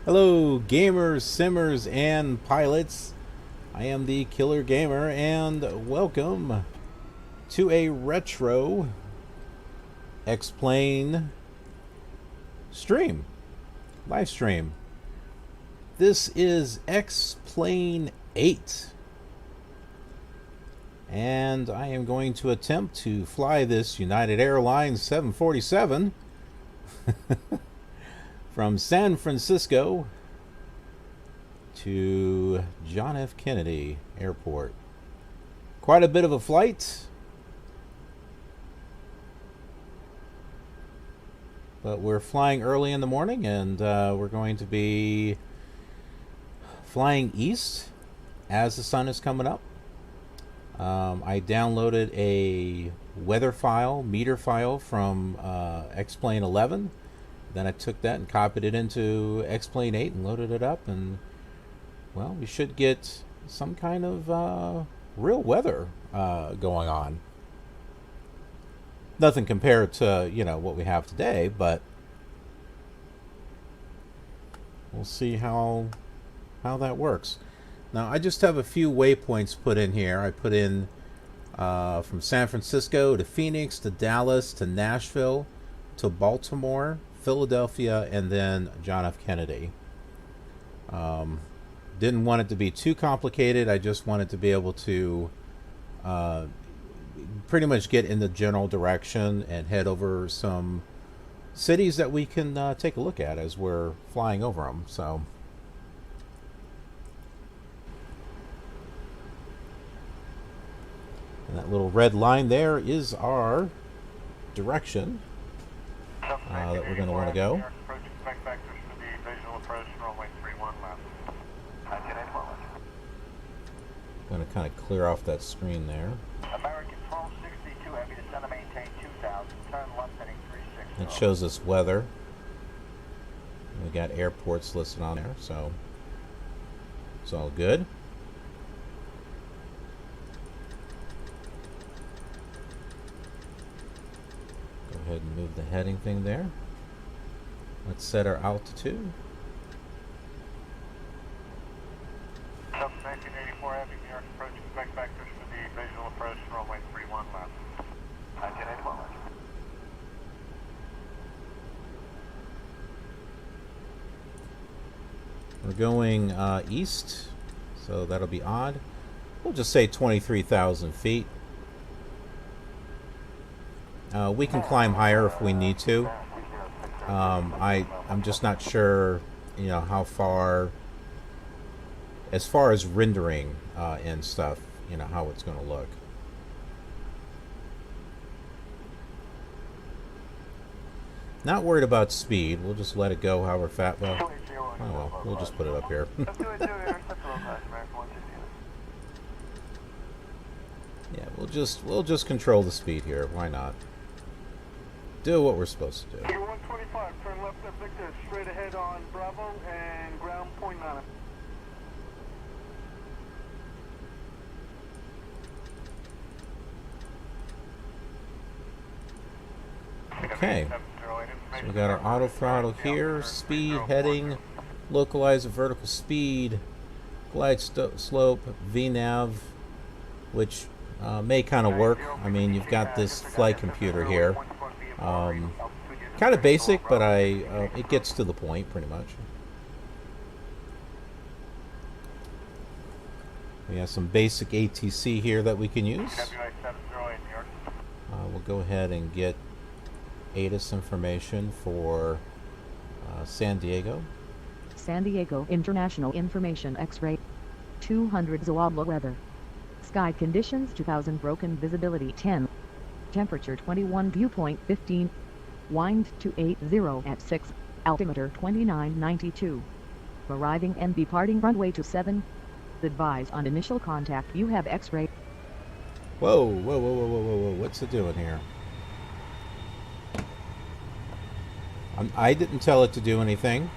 Hello, gamers, simmers, and pilots. I am the Killer Gamer, and welcome to a retro X-Plane stream, live stream. This is X-Plane 8, and I am going to attempt to fly this United Airlines 747 from San Francisco to John F. Kennedy Airport. Quite a bit of a flight, but we're flying early in the morning, and we're going to be flying east as the sun is coming up. I downloaded a weather file, meter file from X-Plane 11. Then I took that and copied it into X-Plane 8 and loaded it up, and well, we should get some kind of real weather going on. Nothing compared to, what we have today, but we'll see how that works. Now, I just have a few waypoints put in here. I put in from San Francisco to Phoenix to Dallas to Nashville to Baltimore, Philadelphia, and then John F. Kennedy. Didn't want it to be too complicated. I just wanted to be able to pretty much get in the general direction and head over some cities that we can take a look at as we're flying over them. So, and that little red line there is our direction that we're going to want to go. I'm going to kind of clear off that screen there. American 1262, heavy descend to maintain 2000, turn left heading 360. It shows us weather. We got airports listed on there, so it's all good. Go ahead and move the heading thing there. Let's set our altitude. 1984 Heavy, New York approaching spec vectors for the visual approach, runway 31 left. 1984 left. We're going east, so that'll be odd. We'll just say 23,000 feet. We can climb higher if we need to. I'm just not sure, how far, as far as rendering and stuff, how it's going to look. Not worried about speed. We'll just let it go however fast. Well, oh well, we'll just put it up here. Yeah, we'll just control the speed here. Why not? Do what we're supposed to do. 125, turn left at Victor, straight ahead on Bravo and ground point 9. Okay, so we got our auto throttle here, speed, heading, localize the vertical speed, glide slope, VNAV, which may kind of work. I mean, you've got this flight computer here. Kind of basic, but it gets to the point pretty much. We have some basic ATC here that we can use. We'll go ahead and get ATIS information for San Diego. San Diego International Information X-ray. 200 Zoabla weather. Sky conditions 2000, broken visibility 10. Temperature 21, viewpoint 15. Wind 280 at 6. Altimeter 2992. Arriving and departing runway 27. Advise on initial contact. You have X-ray. Whoa, whoa, whoa, whoa, whoa, whoa, whoa. What's it doing here? I didn't tell it to do anything.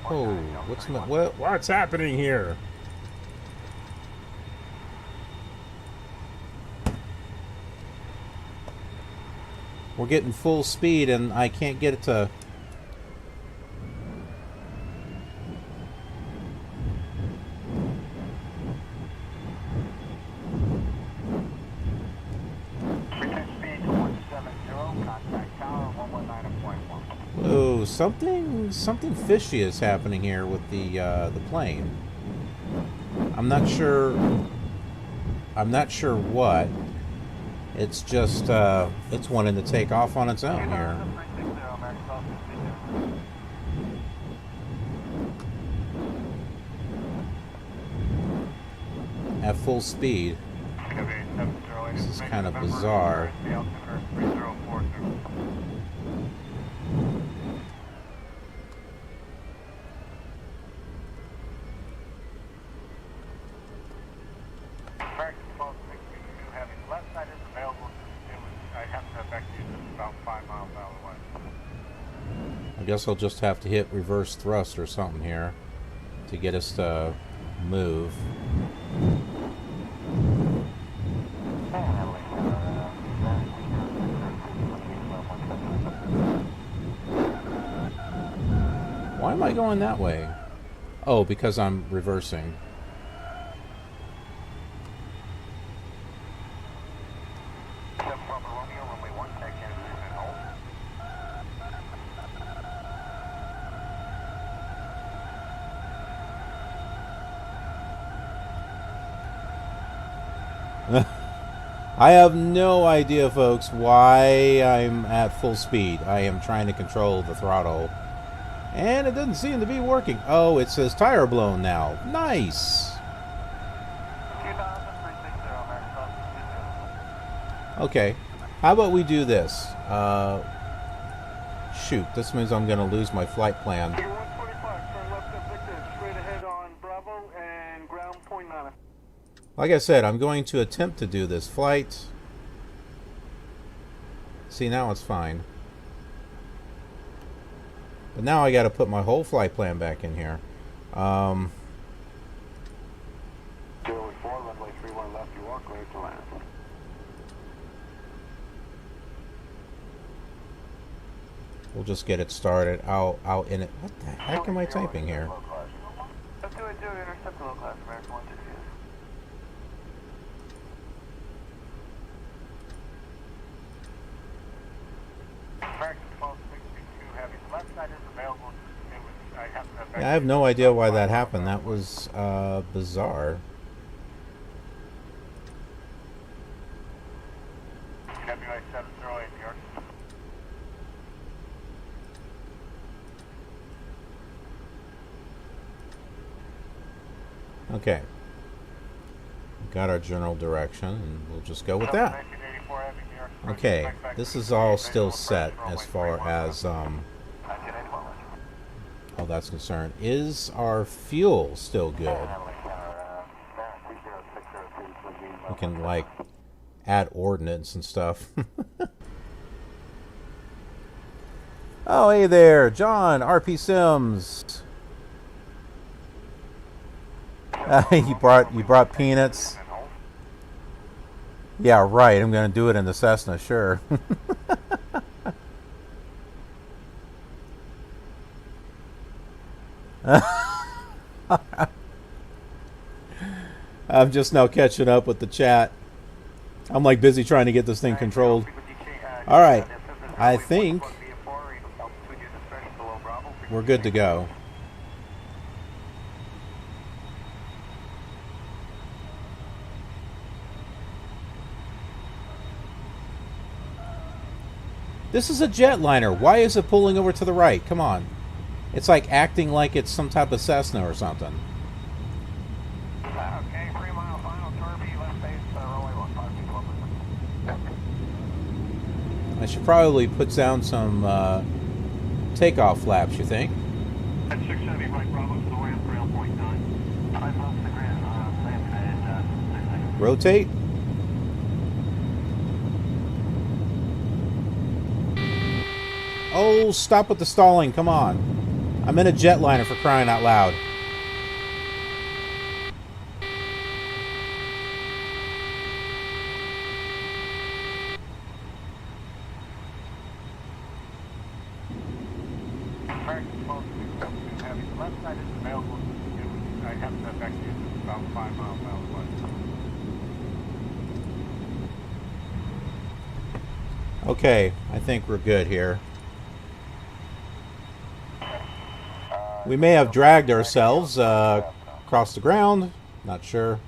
Oh, what's happening here? We're getting full speed and I can't get it to... Oh, something fishy is happening here with the plane. I'm not sure what. It's just it's wanting to take off on its own here. At full speed. This is kind of bizarre. I guess I'll just have to hit reverse thrust or something here to get us to move. Why am I going that way? Oh, because I'm reversing. I have no idea, folks, why I'm at full speed. I am trying to control the throttle, and it doesn't seem to be working. Oh, it says tire blown now. Nice. Okay, how about we do this? Shoot, this means I'm going to lose my flight plan. Like I said, I'm going to attempt to do this flight. See, now it's fine. But now I got to put my whole flight plan back in here. Runway 31 left, you are cleared to land. We'll just get it started. I'll in it. What the heck am I typing here? Let's do it, intercept the low class, American 160. Yeah, I have no idea why that happened. That was bizarre. Okay. Got our general direction, and we'll just go with that. Okay, this is all still set as far as all that's concerned. Is our fuel still good? We can, like, add ordnance and stuff. Oh, hey there, John, RP Sims. You brought peanuts. Yeah, right. I'm going to do it in the Cessna, sure. I'm just now catching up with the chat. I'm like busy trying to get this thing controlled. All right. I think we're good to go. This is a jetliner. Why is it pulling over to the right? Come on. It's like acting like it's some type of Cessna or something. Okay, 3 mile final turbo, left base, runway 15 I should probably put down some takeoff flaps, you think? At 670, right, Bravo to the ramp, rail point 9. 5 miles to the ground, land at Rotate. Oh, stop with the stalling. Come on. I'm in a jetliner, for crying out loud. I have to back to about 5 miles out west. Okay, I think we're good here. We may have dragged ourselves across the ground. Not sure.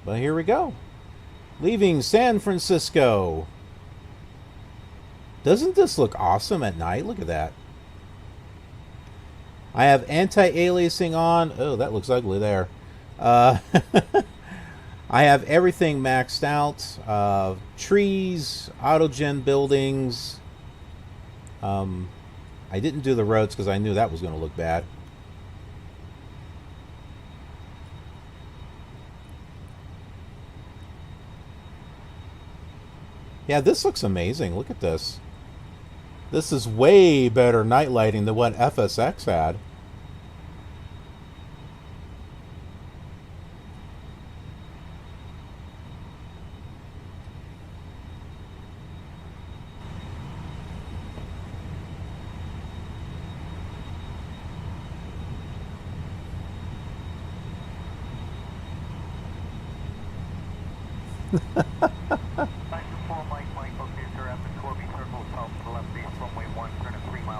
But here we go. Leaving San Francisco. Doesn't this look awesome at night? Look at that. I have anti-aliasing on. Oh, that looks ugly there. I have everything maxed out. Trees, autogen buildings. I didn't do the roads because I knew that was going to look bad. Yeah, this looks amazing. Look at this. This is way better night lighting than what FSX had.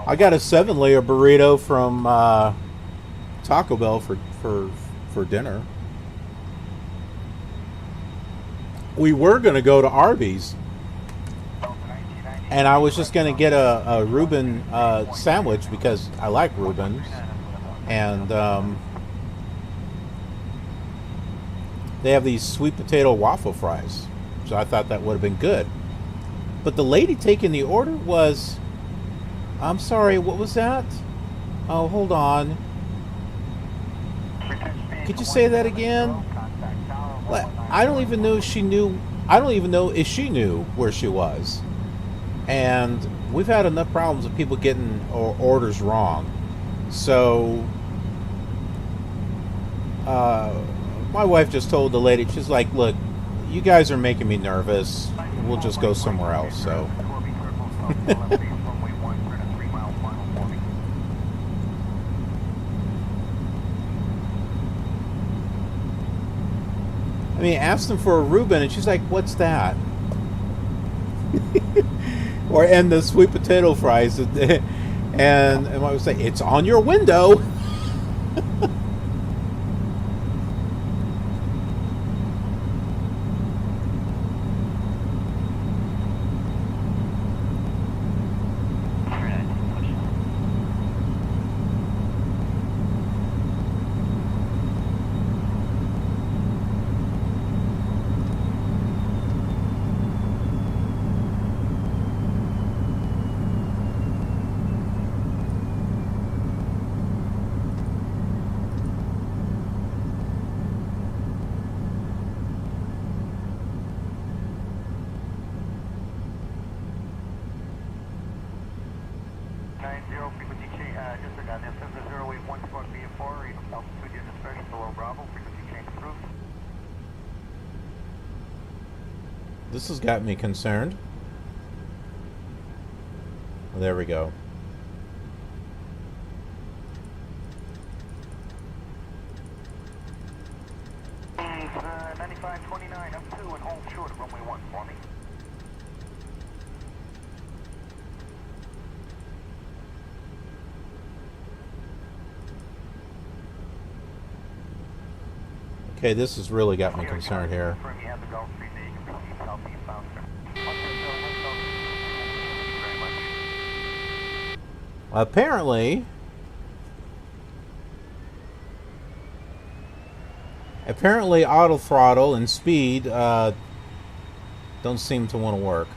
I got a 7-layer burrito from Taco Bell for dinner. We were going to go to Arby's, and I was just going to get a Reuben sandwich because I like Reubens, and they have these sweet potato waffle fries, so I thought that would have been good. But the lady taking the order was, I'm sorry, what was that? Oh, hold on. Could you say that again? I don't even know if she knew. I don't even know if she knew where she was. And we've had enough problems with people getting orders wrong. So, my wife just told the lady, she's like, look, you guys are making me nervous. We'll just go somewhere else. So. I mean, asked them for a Reuben, and she's like, what's that? and the sweet potato fries. And I was like, it's on your window. This has got me concerned. Well, there we go. It's 9529 up 2 and hold short of runway 1 for me. Okay, this has really got me concerned here. Apparently, auto throttle and speed don't seem to want to work.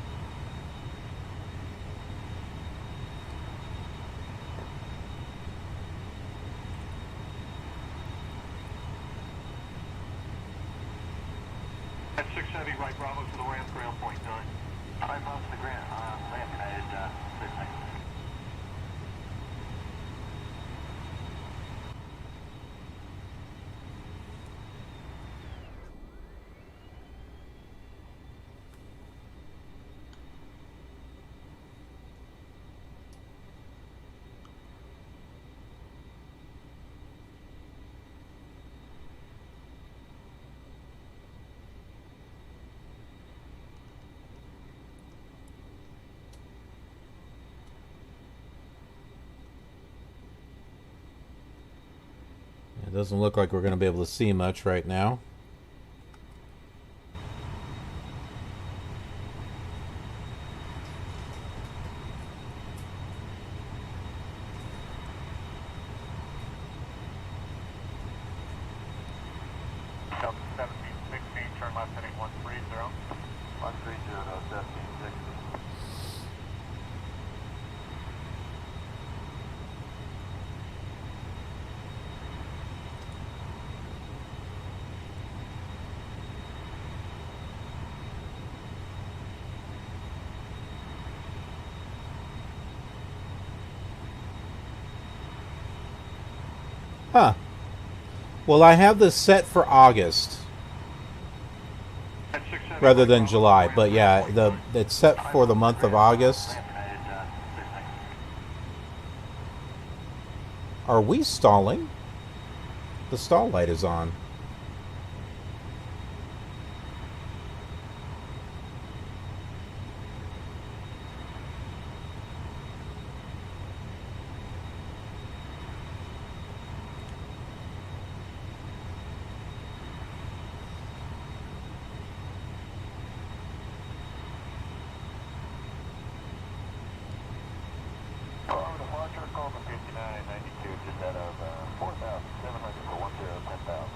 At 670 right Bravo to the ramp, ground point 9. 5 miles to the ground, land United, clear. It doesn't look like we're going to be able to see much right now. Delta 1760, turn left heading 130. 130 to 1760. Huh. Well, I have this set for August rather than July, but yeah, it's set for the month of August. Are we stalling? The stall light is on. Departure, Coleman 5992, just out of 4,700 for 10,000.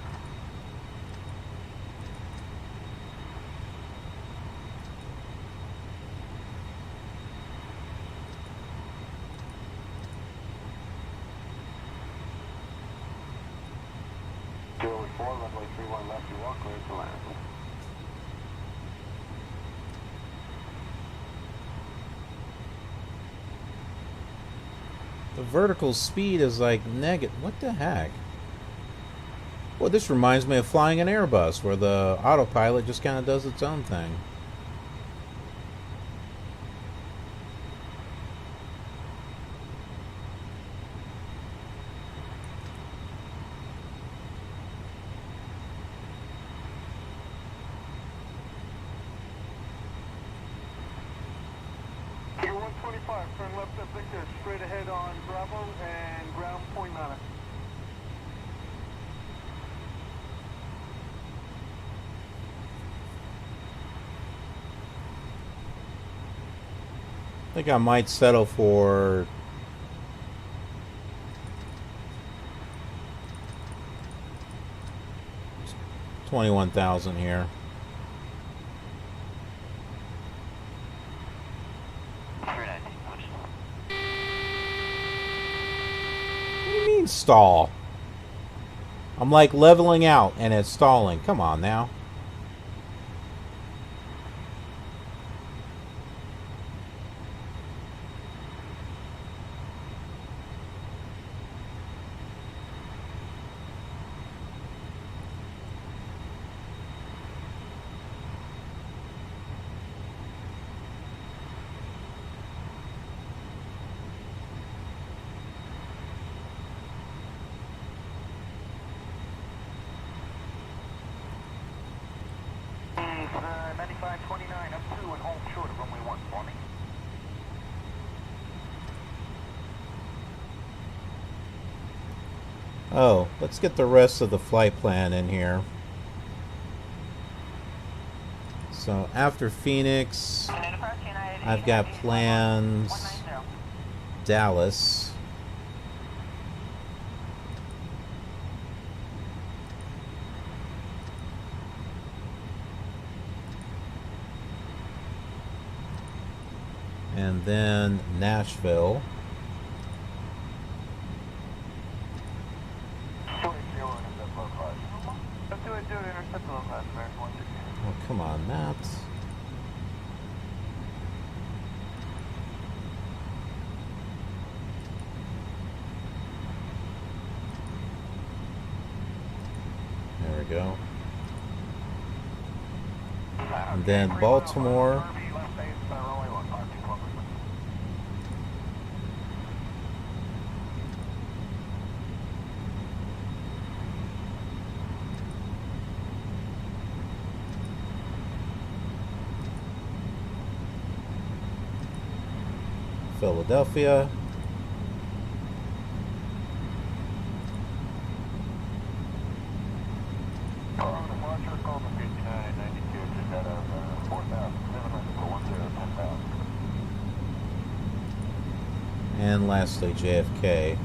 Tailway 4, runway 31 left, you walk clear to land. The vertical speed is like negative. What the heck? Well, this reminds me of flying an Airbus, where the autopilot just kind of does its own thing. You're 125, turn left at Victor, straight ahead on Bravo and ground point 9. I think I might settle for 21,000 here. What do you mean stall? I'm like leveling out and it's stalling. Come on now. It's 9529 up 2 and hold short of runway 1 for me. Oh, let's get the rest of the flight plan in here. So after Phoenix, I've got plans Dallas. And then Nashville. Oh, come on, Matt. There we go. And then Baltimore. Philadelphia. and lastly JFK.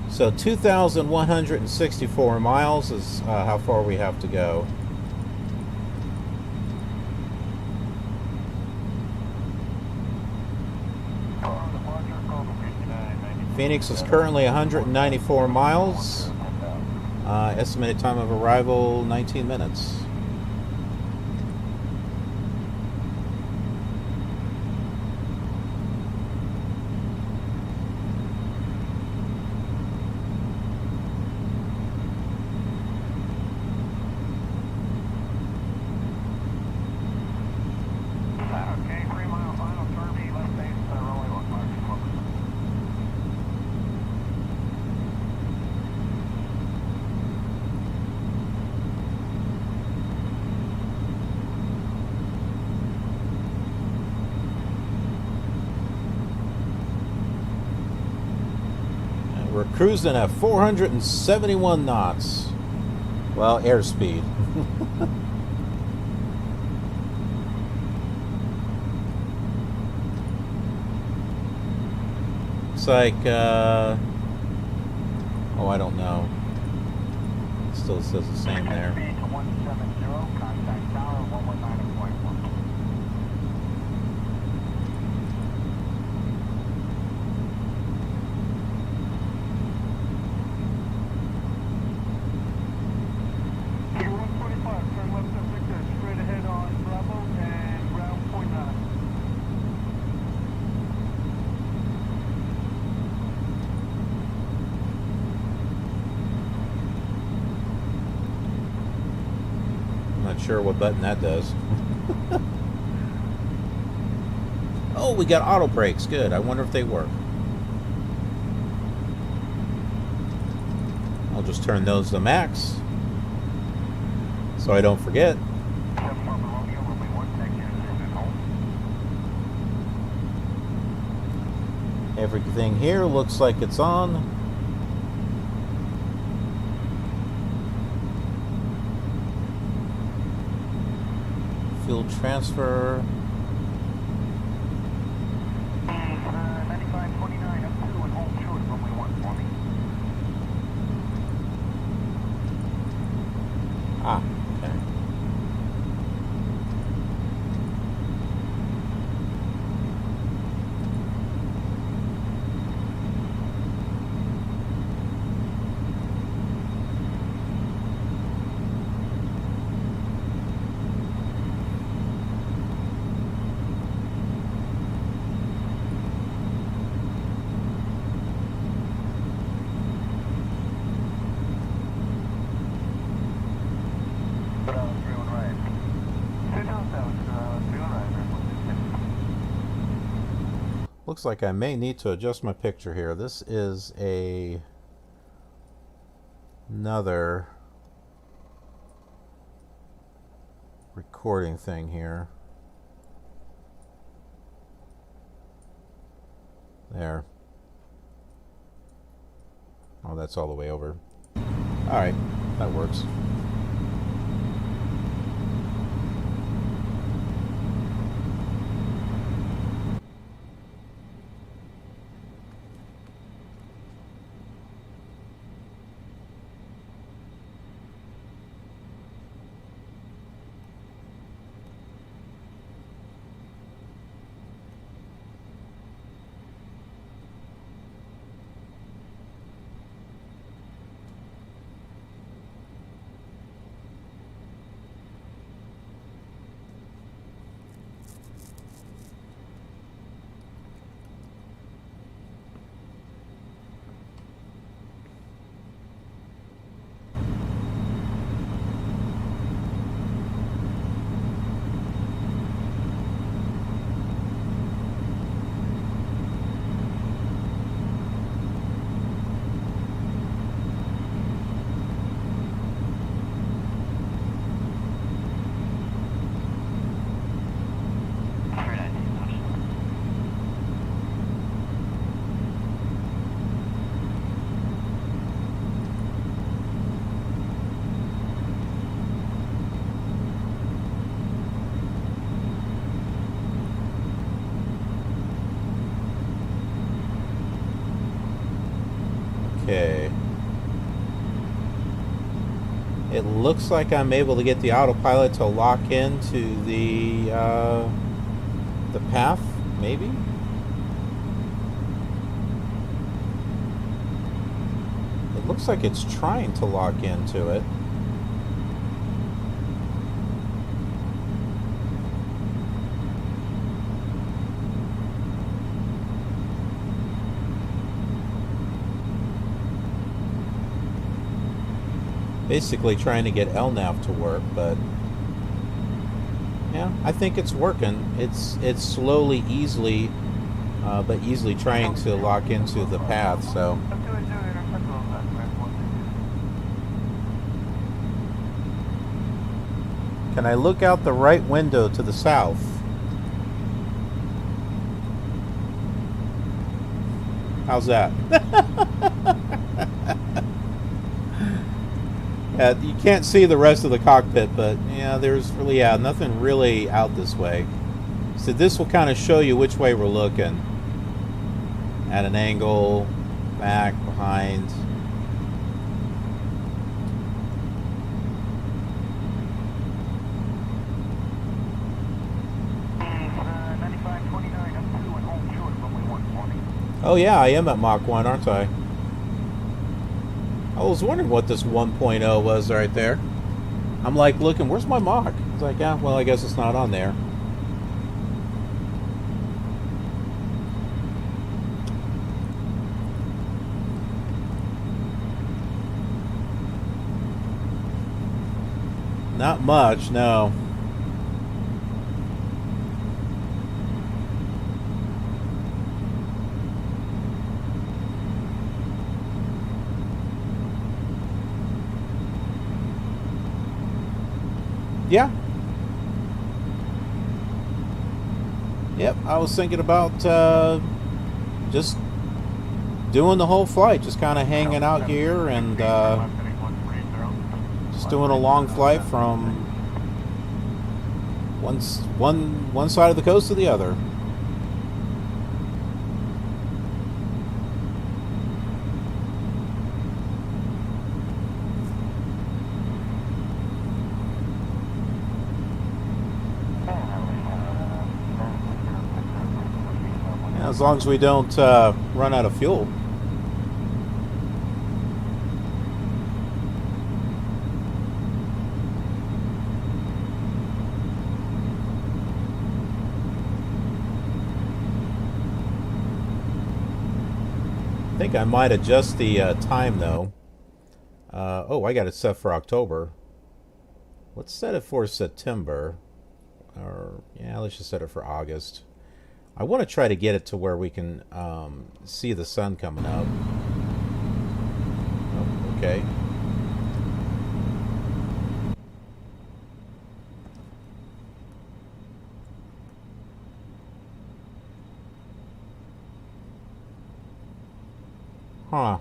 So 2,164 miles is how far we have to go. Phoenix is currently 194 miles. Estimated time of arrival 19 minutes. We're cruising at 471 knots. Well, airspeed. It's like, oh, I don't know. It still says the same there. Not sure what button that does. Oh, we got auto brakes. Good. I wonder if they work. I'll just turn those to max so I don't forget. Everything here looks like it's on. Fuel transfer. 9529 up 2 and hold short runway 1 for me. Ah, okay. Looks like I may need to adjust my picture here. This is another recording thing here. There. Oh, that's all the way over. All right, that works. It looks like I'm able to get the autopilot to lock into the path, maybe? It looks like it's trying to lock into it. Basically trying to get LNAV to work, but yeah, I think it's working. It's slowly, easily, but easily trying to lock into the path. So can I look out the right window to the south? How's that? You can't see the rest of the cockpit, but yeah, there's really nothing really out this way. So this will kind of show you which way we're looking. At an angle, back, behind. Oh yeah, I am at Mach 1, aren't I? I was wondering what this 1.0 was right there. I'm like looking, where's my Mach? It's like, yeah, well, I guess it's not on there. Not much, no. Yeah. Yep, I was thinking about just doing the whole flight, just kind of hanging out here and just doing a long flight from one side of the coast to the other. As long as we don't run out of fuel. I think I might adjust the time though. Oh, I got it set for October. Let's set it for September. Or, yeah, let's just set it for August. I want to try to get it to where we can see the sun coming up. Oh, okay. Huh.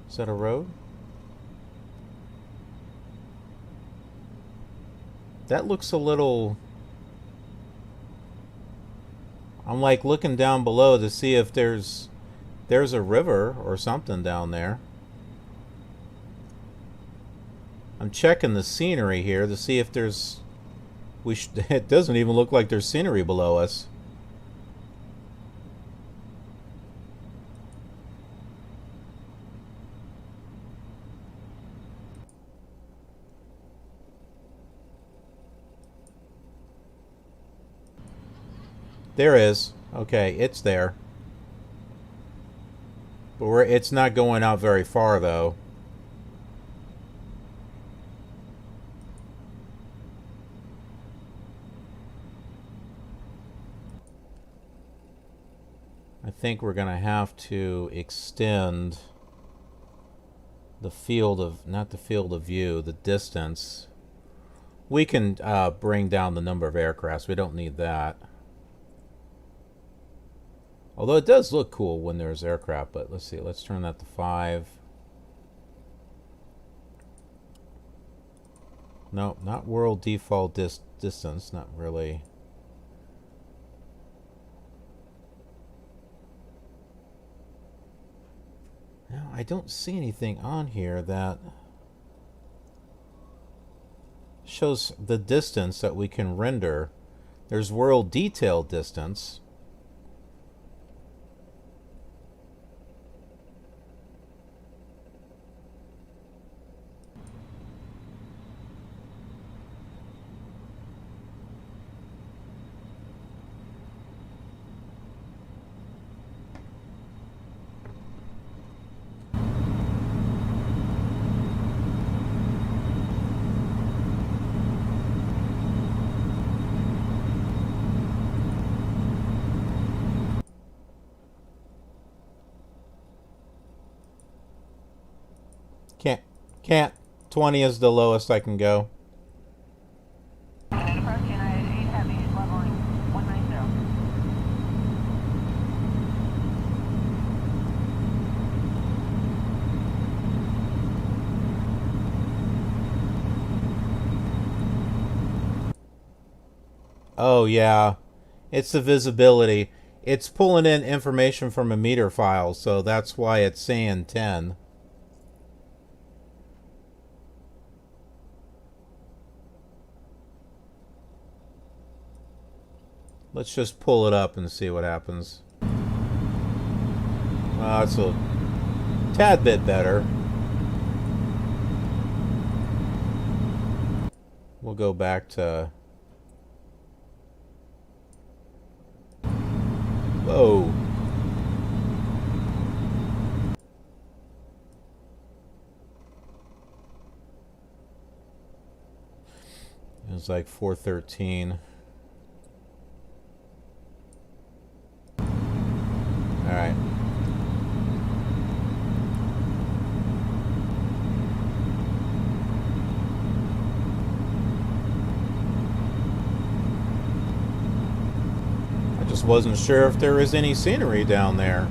Is that a road? That looks a little... I'm like looking down below to see if there's a river or something down there. I'm checking the scenery here to see if there's... It doesn't even look like there's scenery below us. There is. Okay, it's there. But it's not going out very far, though. I think we're going to have to extend the field of... Not the field of view, the distance. We can bring down the number of aircrafts. We don't need that. Although it does look cool when there's aircraft, but let's see. Let's turn that to 5. No, not world default distance. Not really. No, I don't see anything on here that... shows the distance that we can render. There's world detail distance. Can't. 20 is the lowest I can go. Approach United 8 Heavy, leveling 190. Oh yeah, it's the visibility. It's pulling in information from a meter file, so that's why it's saying 10. Let's just pull it up and see what happens. Well, it's a tad bit better. We'll go back to... Whoa. It was like 413. All right. I just wasn't sure if there was any scenery down there.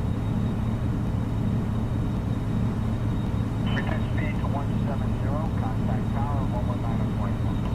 Return speed to 170, contact tower 119.1.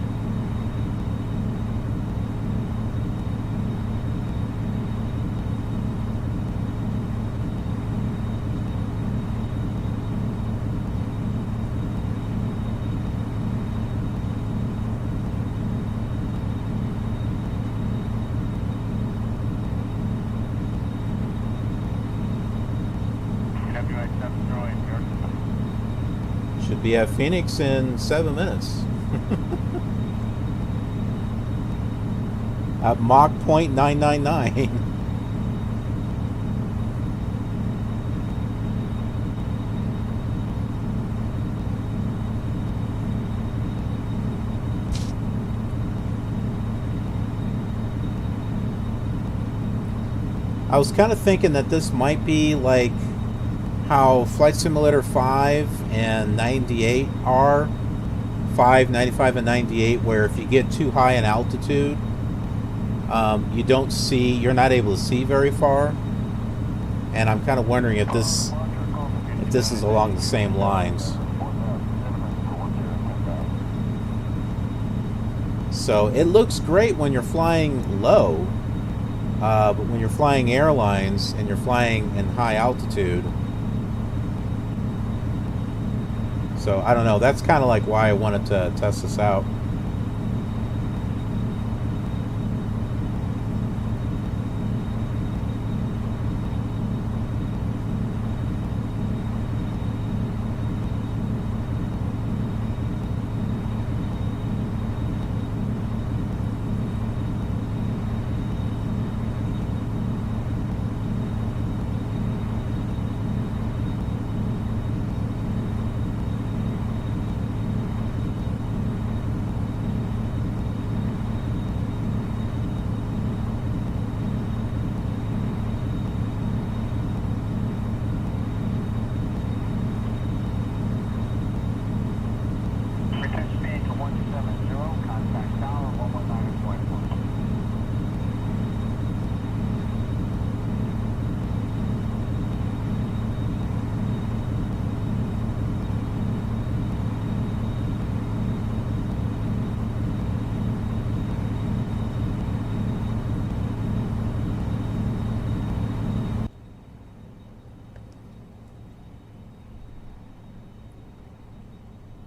Should be at Phoenix in 7 minutes. At Mach .999. I was kind of thinking that this might be like how Flight Simulator 5 and 98 are. 5, 95, and 98, where if you get too high in altitude, you're not able to see very far. And I'm kind of wondering if this is along the same lines. So it looks great when you're flying low, but when you're flying airlines and you're flying in high altitude, so I don't know, that's kind of like why I wanted to test this out.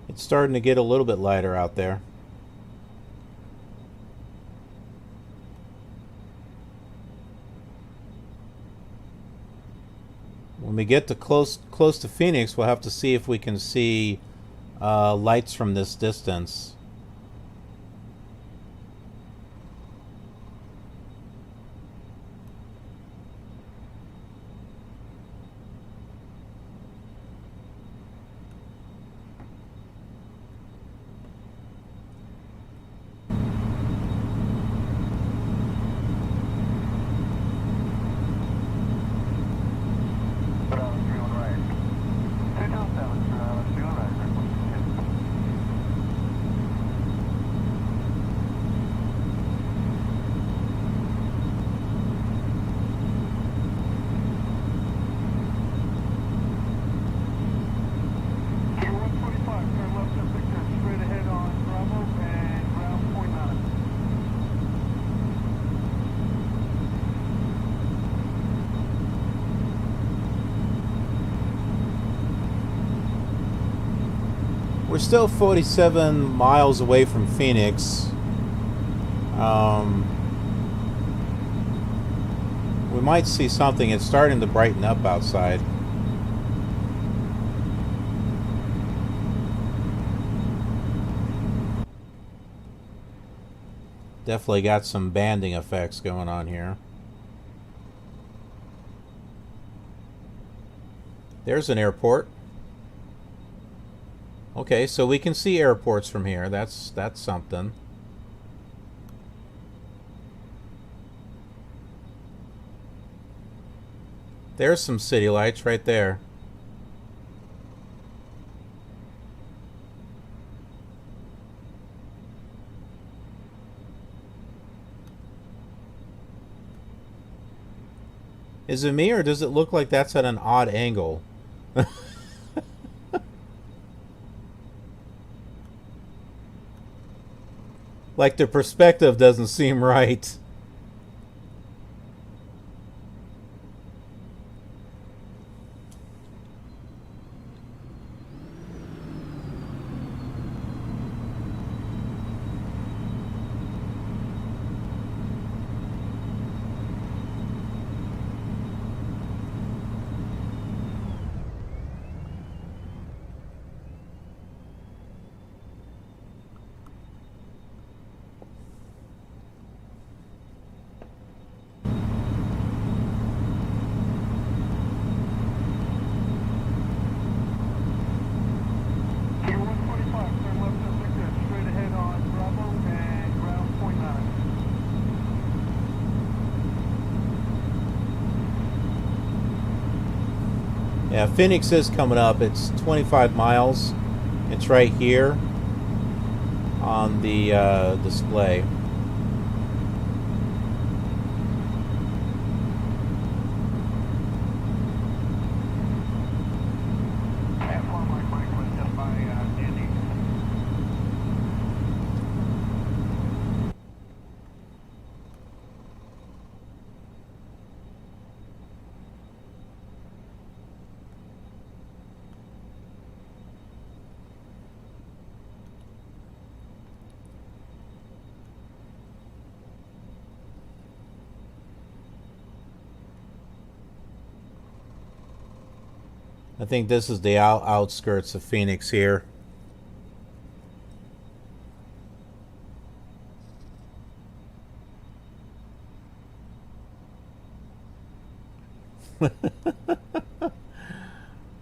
It's starting to get a little bit lighter out there. we get to close to Phoenix, we'll have to see if we can see lights from this distance. We're still 47 miles away from Phoenix. We might see something. It's starting to brighten up outside. Definitely got some banding effects going on here. There's an airport. Okay, so we can see airports from here. That's something. There's some city lights right there. Is it me, or does it look like that's at an odd angle? Like the perspective doesn't seem right. Yeah, Phoenix is coming up. It's 25 miles. It's right here on the display. I think this is the outskirts of Phoenix here.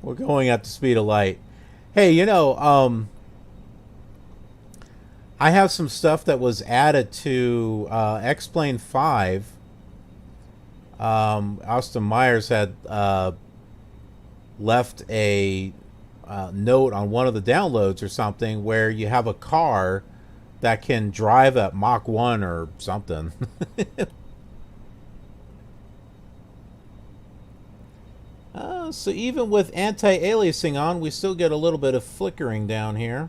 We're going at the speed of light. Hey, you know, I have some stuff that was added to X-Plane 5. Austin Myers had left a note on one of the downloads or something where you have a car that can drive at Mach 1 or something. So even with anti-aliasing on, we still get a little bit of flickering down here.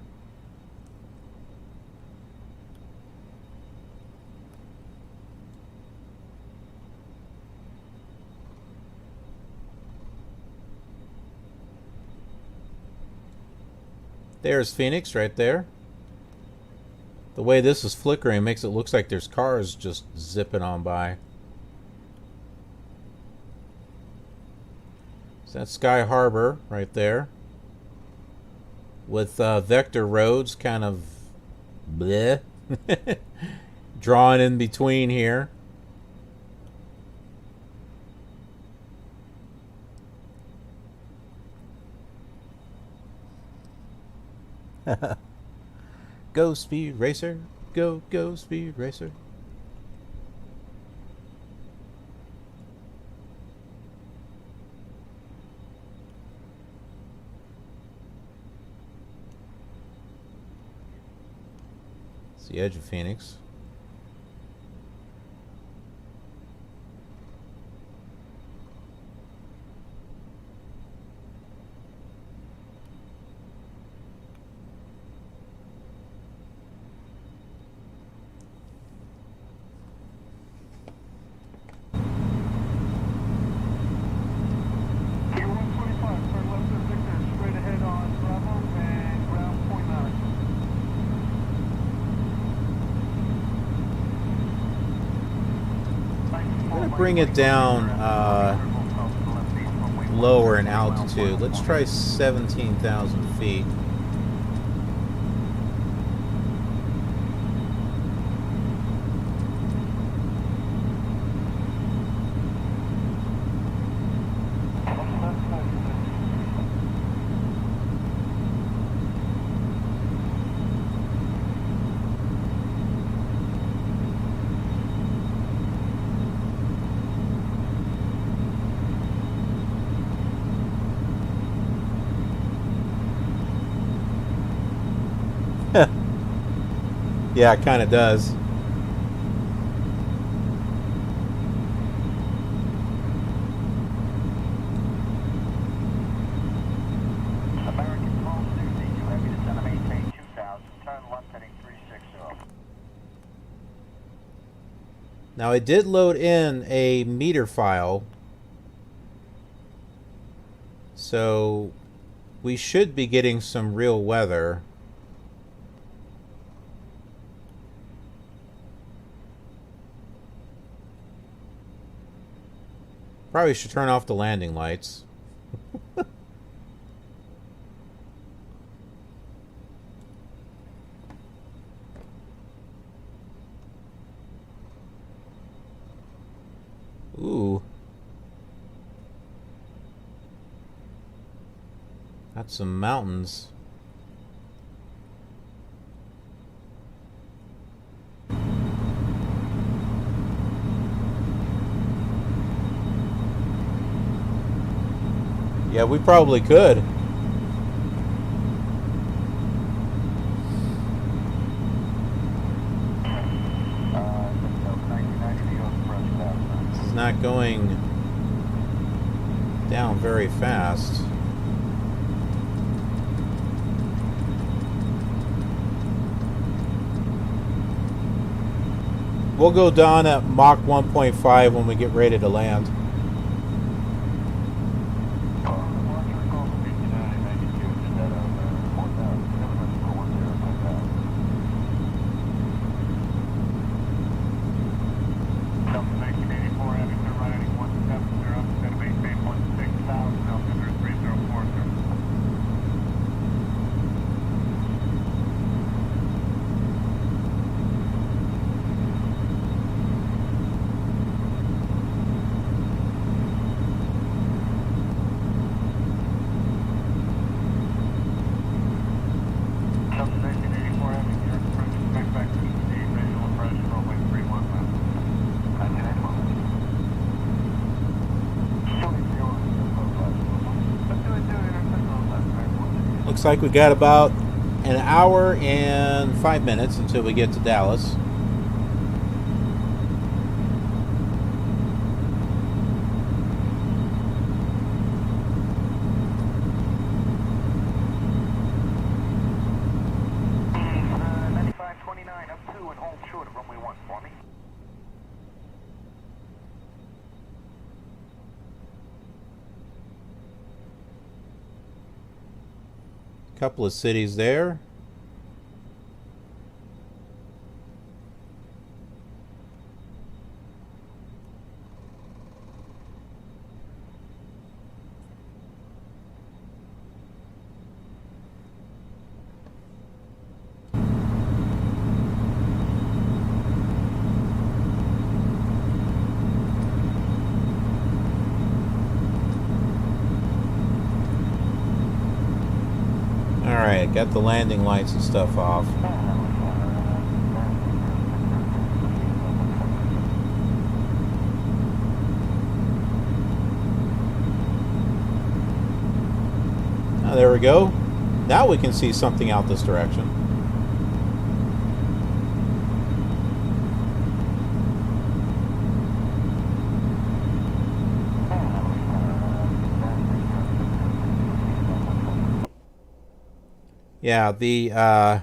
There's Phoenix right there. The way this is flickering makes it look like there's cars just zipping on by. Is That's Sky Harbor right there. With vector roads kind of bleh. Drawn in between here. Go Speed Racer. Go, go Speed Racer. It's the edge of Phoenix. Bring it down lower in altitude. Let's try 17,000 feet. Yeah, it kind of does. American Call 60, you have me to center maintain 2000, turn left heading 360. Now I did load in a meter file, so we should be getting some real weather. Probably should turn off the landing lights. Ooh. Got some mountains. Yeah, we probably could. This is not going down very fast. We'll go down at Mach 1.5 when we get ready to land. Looks like we got about an hour and 5 minutes until we get to Dallas. Couple of cities there. Alright, got the landing lights and stuff off. Oh, there we go. Now we can see something out this direction. Yeah, the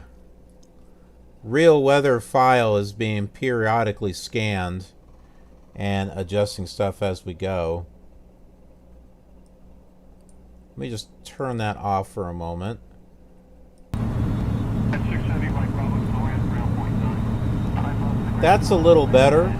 real weather file is being periodically scanned and adjusting stuff as we go. Let me just turn that off for a moment. That's a little better.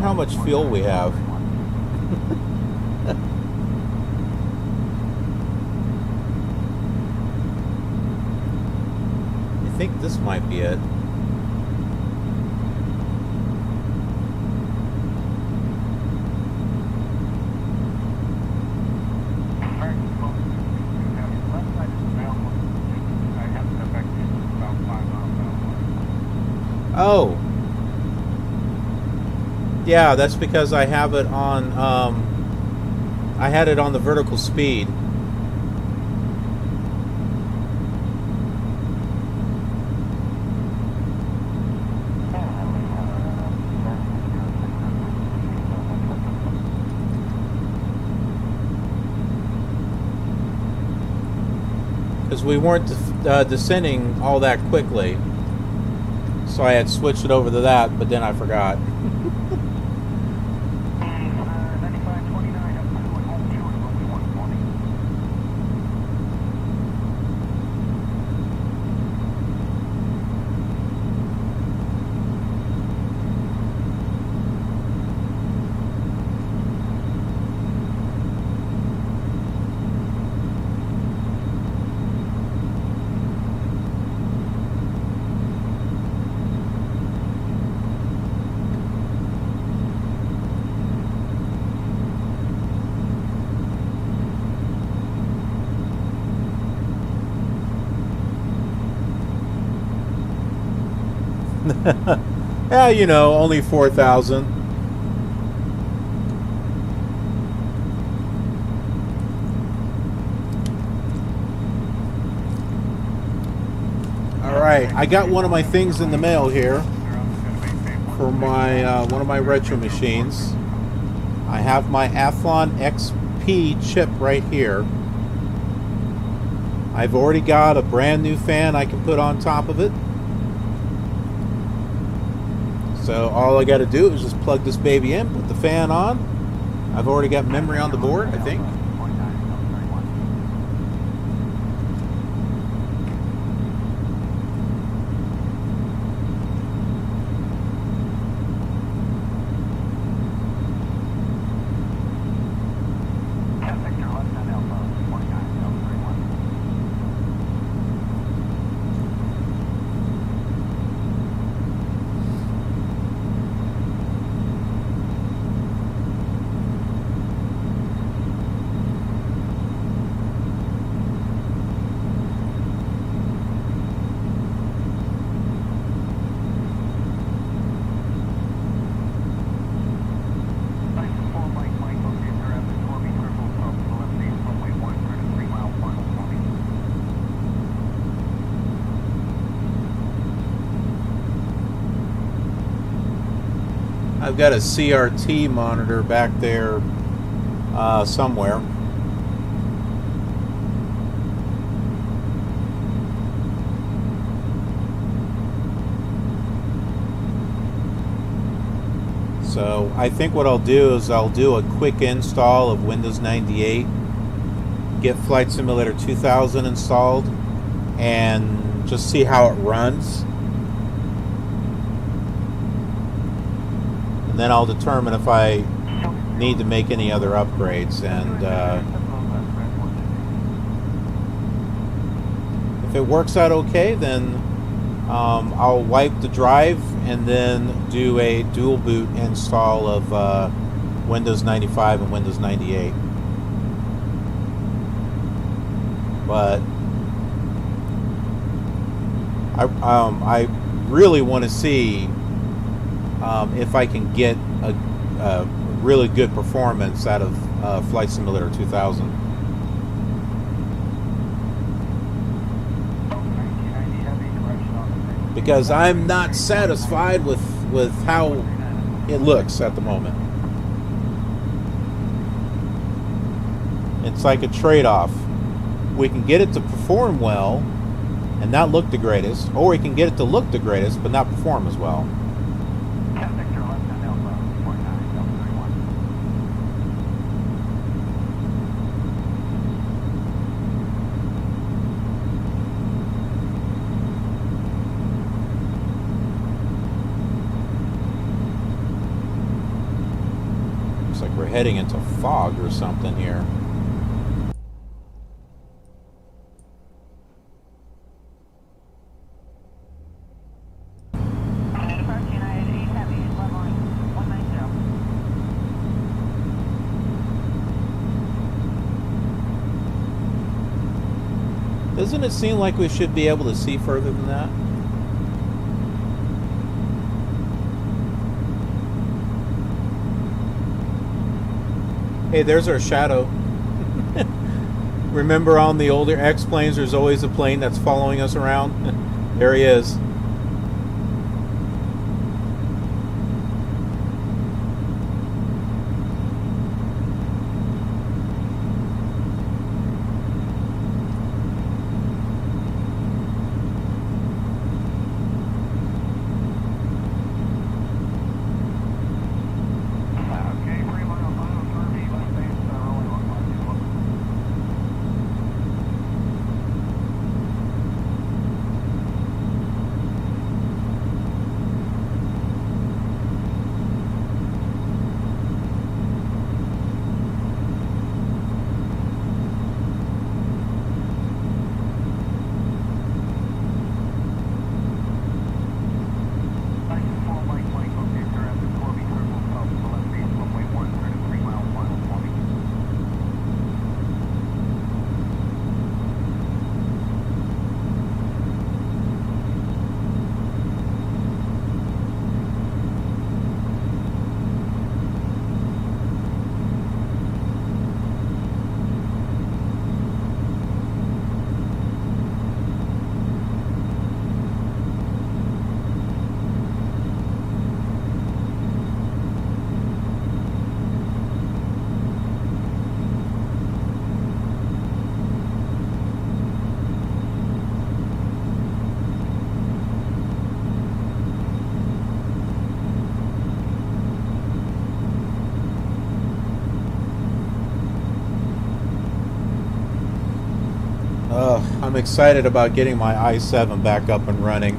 How much fuel we have. I think this might be it. Oh. Yeah, that's because I have it on, I had it on the vertical speed. Because we weren't descending all that quickly. So I had switched it over to that, but then I forgot. Yeah, you know, only 4,000. All right, I got one of my things in the mail here for my one of my retro machines. I have my Athlon XP chip right here. I've already got a brand new fan I can put on top of it. So all I got to do is just plug this baby in, put the fan on. I've already got memory on the board, I think. I've got a CRT monitor back there somewhere. So I think what I'll do is I'll do a quick install of Windows 98, get Flight Simulator 2000 installed, and just see how it runs. And then I'll determine if I need to make any other upgrades. And if it works out okay, then I'll wipe the drive and then do a dual boot install of Windows 95 and Windows 98. But I really want to see if I can get a really good performance out of Flight Simulator 2000. Because I'm not satisfied with how it looks at the moment. It's like a trade-off. We can get it to perform well and not look the greatest, or we can get it to look the greatest but not perform as well. Looks like we're heading into fog or something here. Doesn't it seem like we should be able to see further than that? Hey, there's our shadow. Remember on the older X-planes, there's always a plane that's following us around? There he is. I'm excited about getting my i7 back up and running.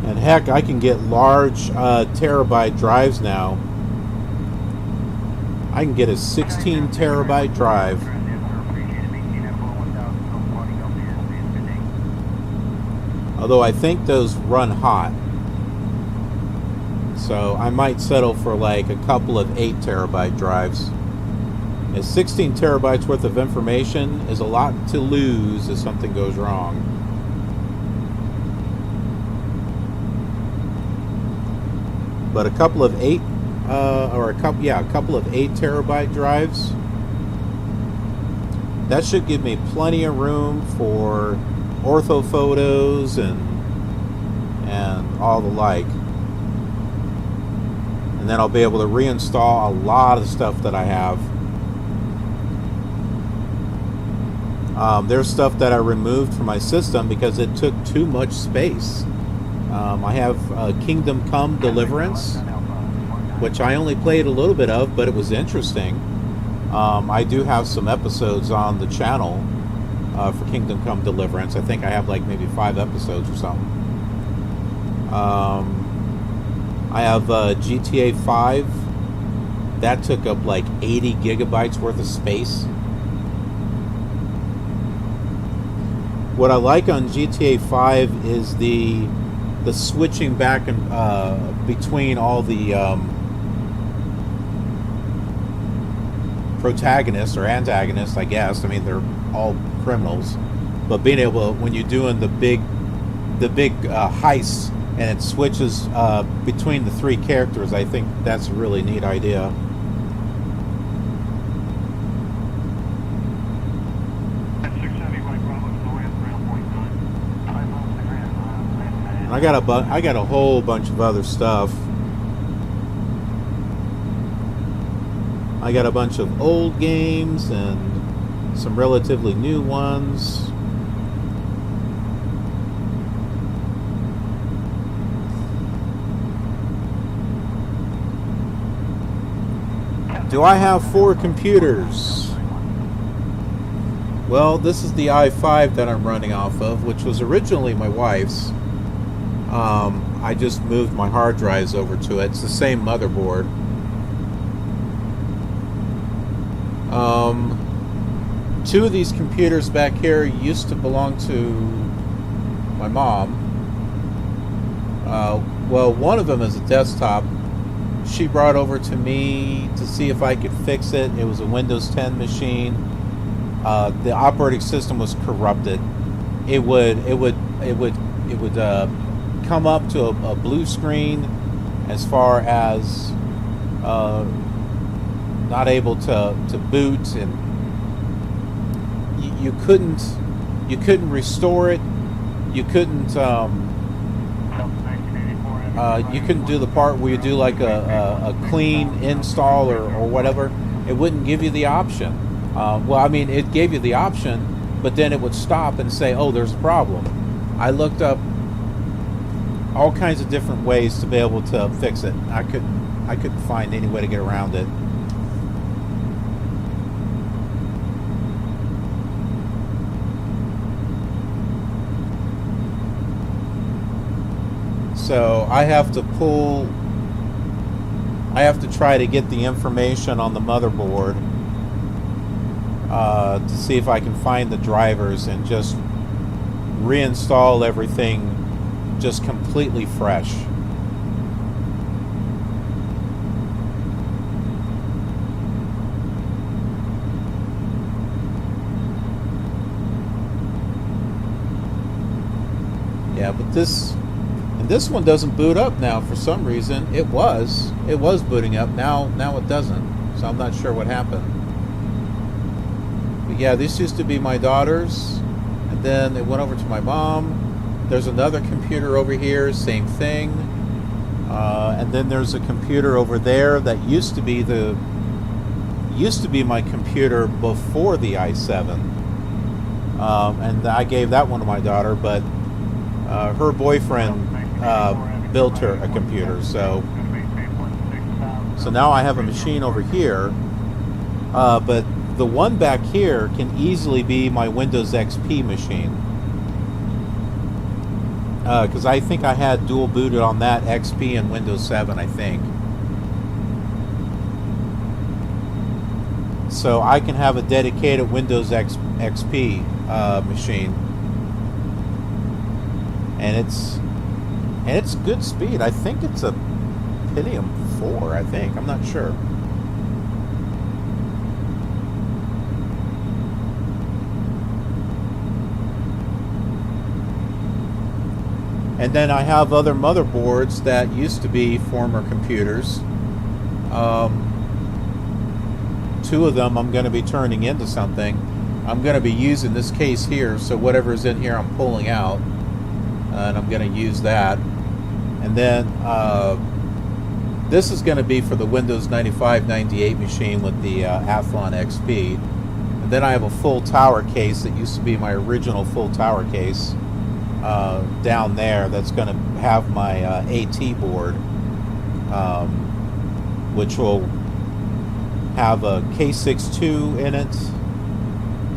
And heck, I can get large terabyte drives now. I can get a 16 terabyte drive. Although I think those run hot. So I might settle for like a couple of 8 terabyte drives. And 16 terabytes worth of information is a lot to lose if something goes wrong. But a couple of 8 a couple of 8 terabyte drives, that should give me plenty of room for ortho photos and all the like. And then I'll be able to reinstall a lot of stuff that I have. There's stuff that I removed from my system because it took too much space. I have Kingdom Come Deliverance, which I only played a little bit of, but it was interesting. I do have some episodes on the channel for Kingdom Come Deliverance. I think I have like maybe 5 episodes or something. I have GTA 5. That took up like 80 gigabytes worth of space. What I like on GTA 5 is the switching back and between all the protagonists or antagonists, I guess. I mean, they're all criminals, but being able, when you're doing the big heists, and it switches between the 3 characters, I think that's a really neat idea. And I got a whole bunch of other stuff. I got a bunch of old games and some relatively new ones. Do I have 4 computers? Well, this is the i5 that I'm running off of, which was originally my wife's. I just moved my hard drives over to it. It's the same motherboard. 2 of these computers back here used to belong to my mom. Well, one of them is a desktop. She brought over to me to see if I could fix it. It was a Windows 10 machine. The operating system was corrupted. It would come up to a blue screen as far as not able to boot, and you couldn't restore it. You couldn't do the part where you do like a clean install or whatever. It wouldn't give you the option. Well, I mean, it gave you the option, but then it would stop and say, oh, there's a problem. I looked up all kinds of different ways to be able to fix it. I couldn't find any way to get around it. So I have to try to get the information on the motherboard to see if I can find the drivers and just reinstall everything just completely fresh. Yeah, but this one doesn't boot up now for some reason. It was booting up. Now it doesn't. So I'm not sure what happened. But yeah, this used to be my daughter's, and then it went over to my mom. There's another computer over here, same thing. And then there's a computer over there that used to be my computer before the i7. And I gave that one to my daughter, but her boyfriend built her a computer, so now I have a machine over here, but the one back here can easily be my Windows XP machine, because I think I had dual booted on that XP and Windows 7, I think. So I can have a dedicated Windows XP machine, and it's good speed. I think it's a Pentium 4, I think. I'm not sure. And then I have other motherboards that used to be former computers. 2 of them I'm going to be turning into something. I'm going to be using this case here, so whatever's in here I'm pulling out, and I'm going to use that. And then this is going to be for the Windows 95-98 machine with the Athlon XP. And then I have a full tower case that used to be my original full tower case down there that's going to have my AT board, which will have a K62 in it,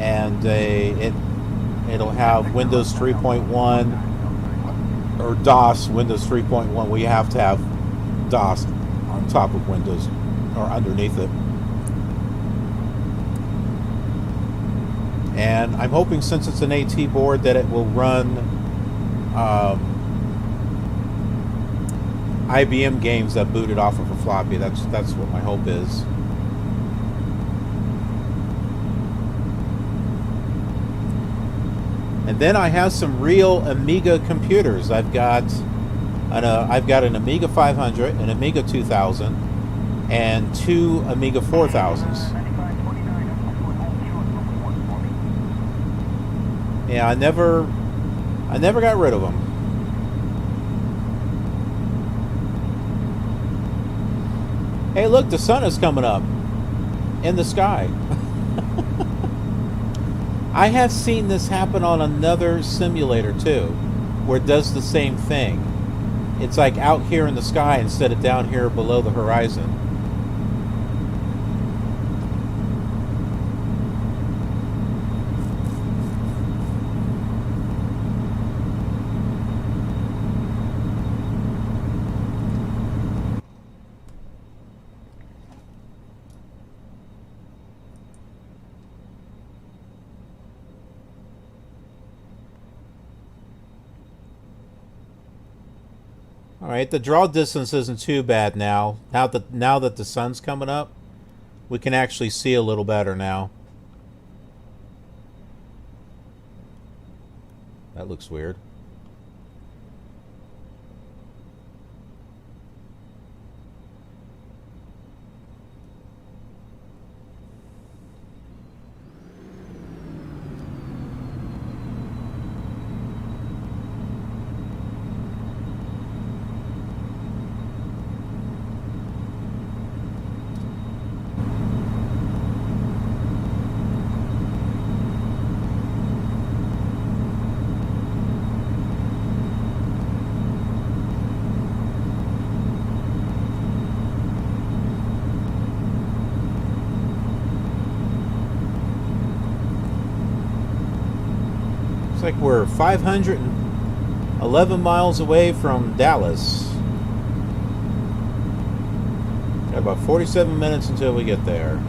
and it'll have Windows 3.1 or DOS. Windows 3.1, we have to have DOS on top of Windows or underneath it. And I'm hoping, since it's an AT board, that it will run IBM games that booted off of a floppy. That's what my hope is. And then I have some real Amiga computers. I've got an Amiga 500, an Amiga 2000, and two Amiga 4000s. Yeah, I never got rid of them. Hey, look, the sun is coming up in the sky. I have seen this happen on another simulator too, where it does the same thing. It's like out here in the sky instead of down here below the horizon. All right, the draw distance isn't too bad now. Now that the sun's coming up, we can actually see a little better now. That looks weird. Like we're 511 miles away from Dallas. Got about 47 minutes until we get there.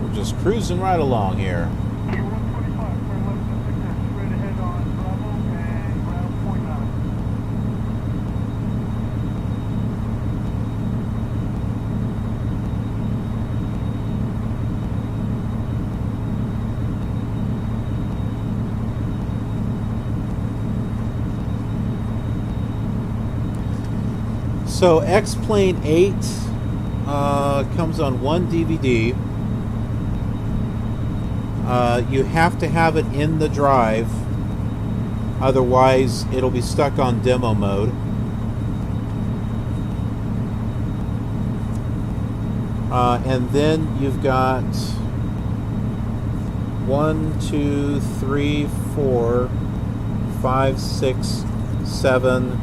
We're just cruising right along here. So X-Plane 8 comes on one DVD. You have to have it in the drive, otherwise it'll be stuck on demo mode. And then you've got 1, 2, 3, 4, 5, 6, 7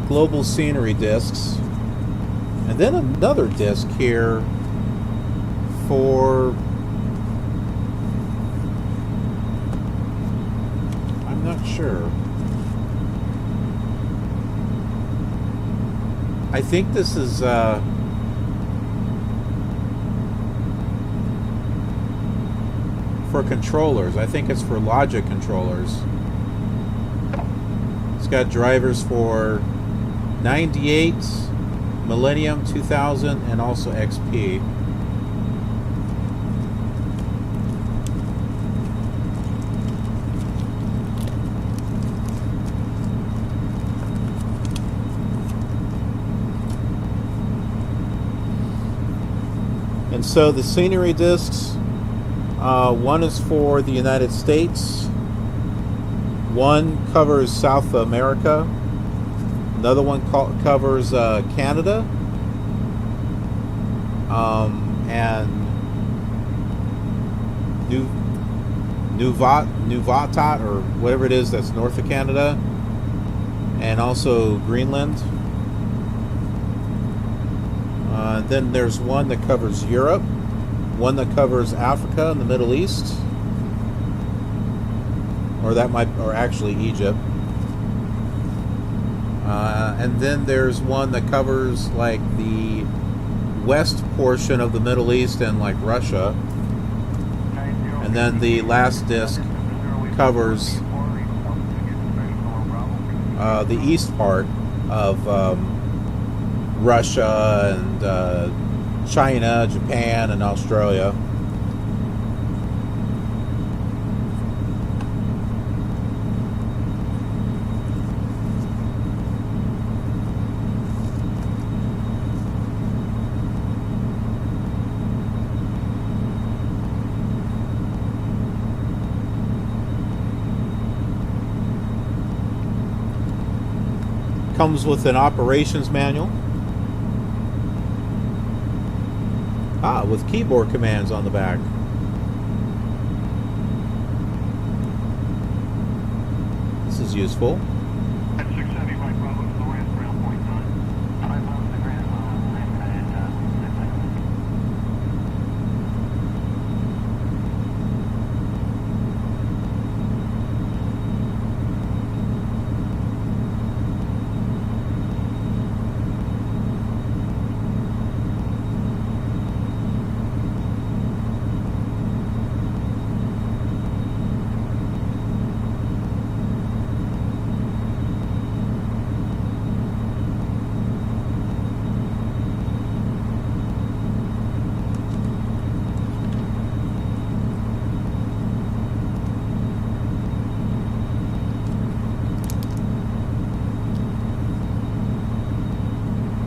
global scenery discs, and then another disc here for, I'm not sure. I think this is for controllers. I think it's for logic controllers. It's got drivers for 98, Millennium, 2000, and also XP. And so the scenery discs, one is for the United States, one covers South America, another one covers Canada, and Nuvatat, or whatever it is that's north of Canada, and also Greenland. Then there's one that covers Europe, one that covers Africa and the Middle East, or actually Egypt. And then there's one that covers like the west portion of the Middle East and like Russia. And then the last disc covers the east part of Russia and China, Japan, and Australia. Comes with an operations manual. With keyboard commands on the back. This is useful. At 675 Bravo to the west, ground point 9. 5 miles to the ground,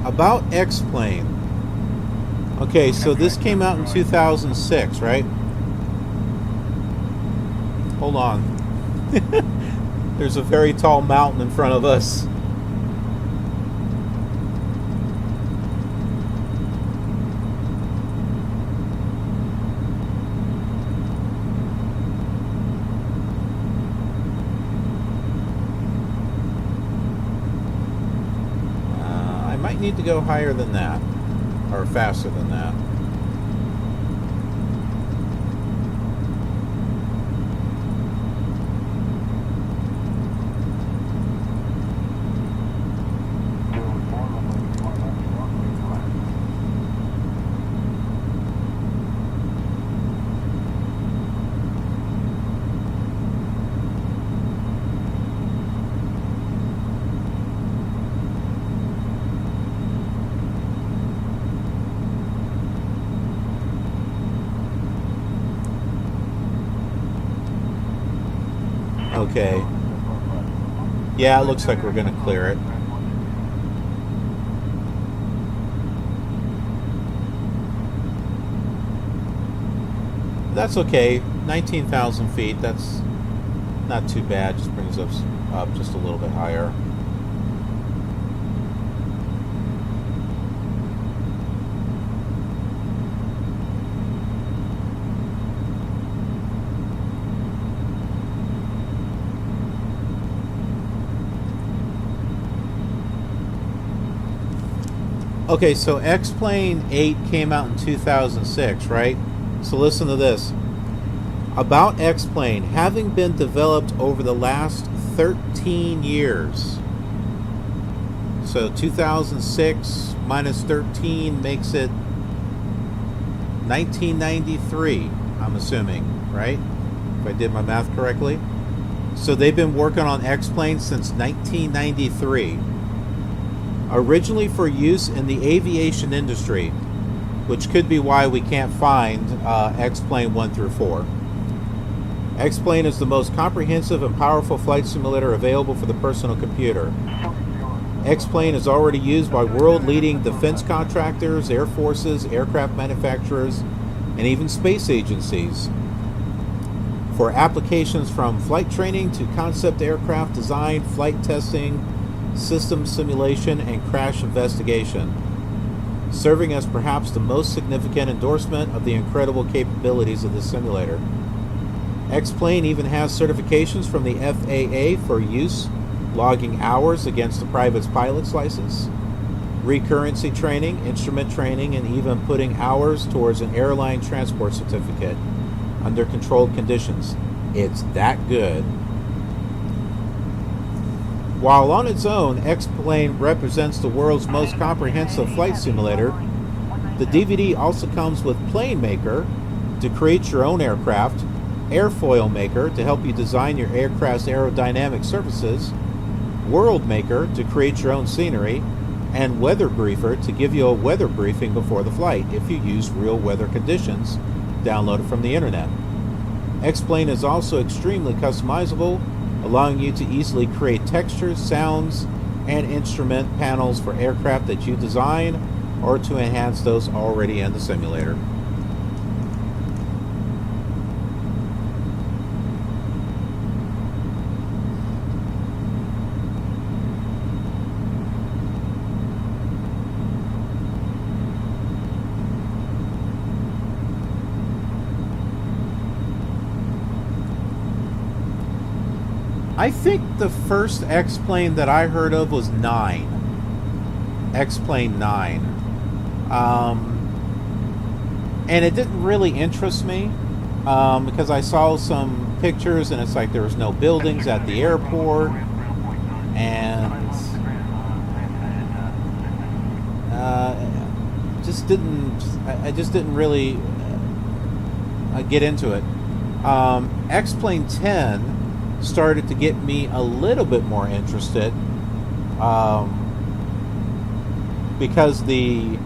About X-Plane. Okay, so this came out in 2006, right? Hold on. There's a very tall mountain in front of us. Need to go higher than that, or faster than that. Okay. Yeah, it looks like we're going to clear it. That's okay. 19,000 feet. That's not too bad. Just brings us up just a little bit higher. Okay, so X-Plane 8 came out in 2006, right? So listen to this. About X-Plane, having been developed over the last 13 years. So 2006 minus 13 makes it 1993, I'm assuming, right? If I did my math correctly. So they've been working on X-Plane since 1993. Originally for use in the aviation industry, which could be why we can't find X-Plane 1 through 4. X-Plane is the most comprehensive and powerful flight simulator available for the personal computer. X-Plane is already used by world-leading defense contractors, air forces, aircraft manufacturers, and even space agencies for applications from flight training to concept aircraft design, flight testing, system simulation, and crash investigation, serving as perhaps the most significant endorsement of the incredible capabilities of the simulator. X-Plane even has certifications from the FAA for use, logging hours against the private pilot's license, recurrency training, instrument training, and even putting hours towards an airline transport certificate under controlled conditions. It's that good. While on its own, X-Plane represents the world's most comprehensive flight simulator, the DVD also comes with Plane Maker to create your own aircraft, Airfoil Maker to help you design your aircraft's aerodynamic surfaces, World Maker to create your own scenery, and Weather Briefer to give you a weather briefing before the flight if you use real weather conditions downloaded from the internet. X-Plane is also extremely customizable, allowing you to easily create textures, sounds, and instrument panels for aircraft that you design or to enhance those already in the simulator. I think the first X-Plane that I heard of was 9. X-Plane 9. And it didn't really interest me because I saw some pictures and it's like there was no buildings at the airport, and I just didn't really get into it. X-Plane 10 started to get me a little bit more interested because the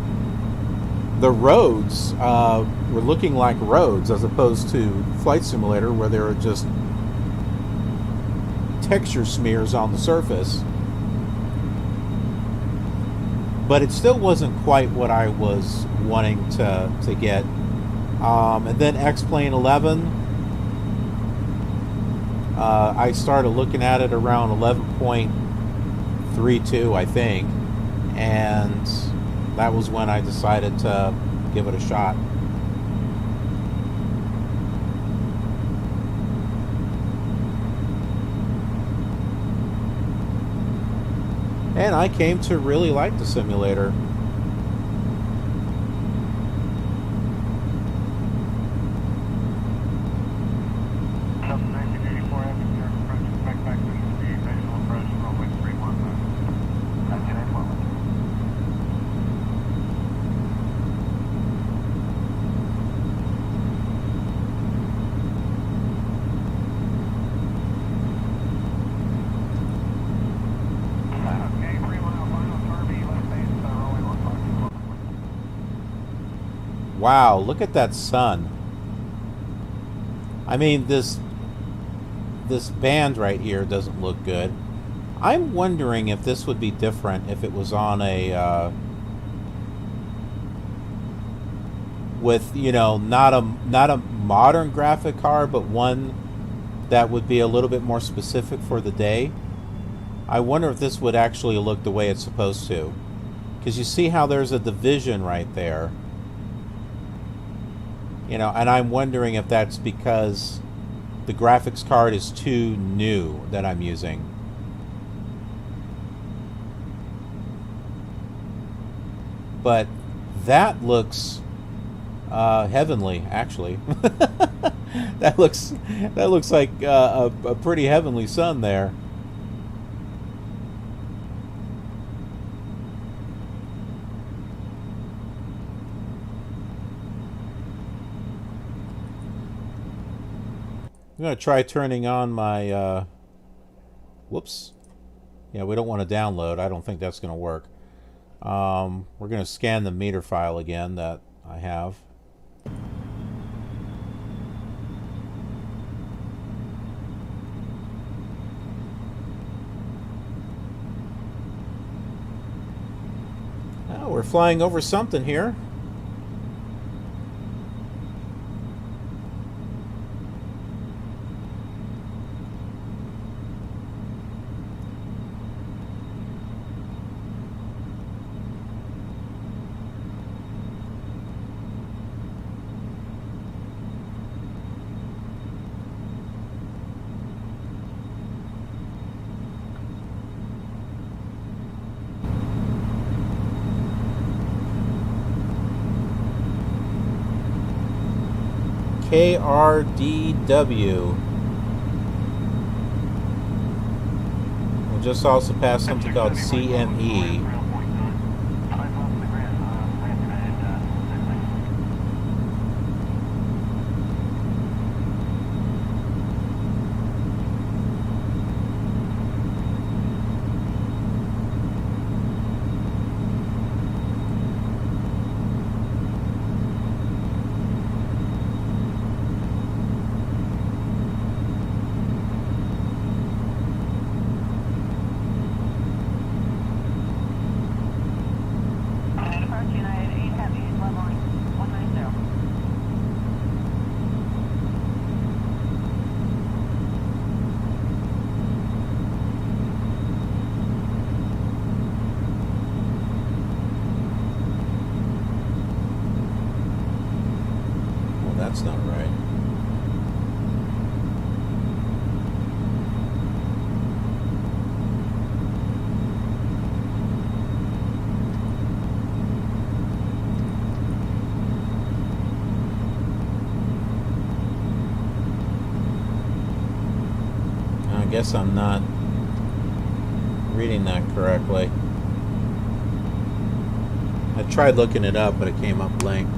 roads were looking like roads as opposed to Flight Simulator where there were just texture smears on the surface. But it still wasn't quite what I was wanting to get. And then X-Plane 11, I started looking at it around 11.32, I think, and that was when I decided to give it a shot. And I came to really like the simulator. Wow, look at that sun. I mean, this band right here doesn't look good. I'm wondering if this would be different if it was on a with, you know, not a modern graphic card, but one that would be a little bit more specific for the day. I wonder if this would actually look the way it's supposed to. Because you see how there's a division right there. You know, and I'm wondering if that's because the graphics card is too new that I'm using. But that looks heavenly, actually. that looks like a pretty heavenly sun there. I'm going to try turning on my, whoops. Yeah, we don't want to download. I don't think that's going to work. We're going to scan the meter file again that I have. We're flying over something here. KRDW. We'll just also pass something called CME. That's not right. I guess I'm not reading that correctly. I tried looking it up, but it came up blank.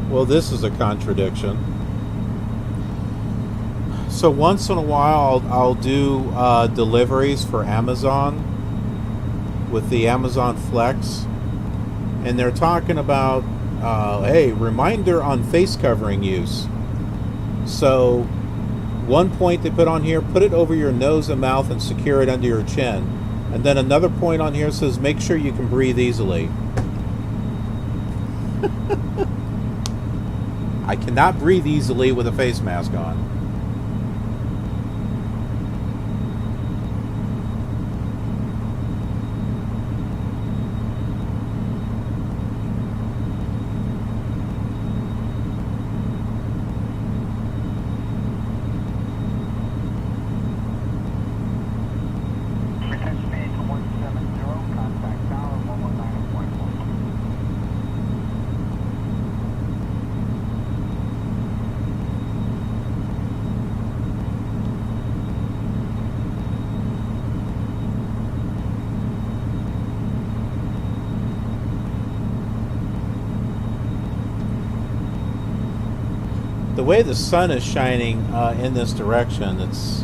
Well, this is a contradiction. So once in a while, I'll do deliveries for Amazon with the Amazon Flex, and they're talking about, hey, reminder on face covering use. So one point they put on here, put it over your nose and mouth and secure it under your chin. And then another point on here says, make sure you can breathe easily. I cannot breathe easily with a face mask on. The way the sun is shining in this direction, it's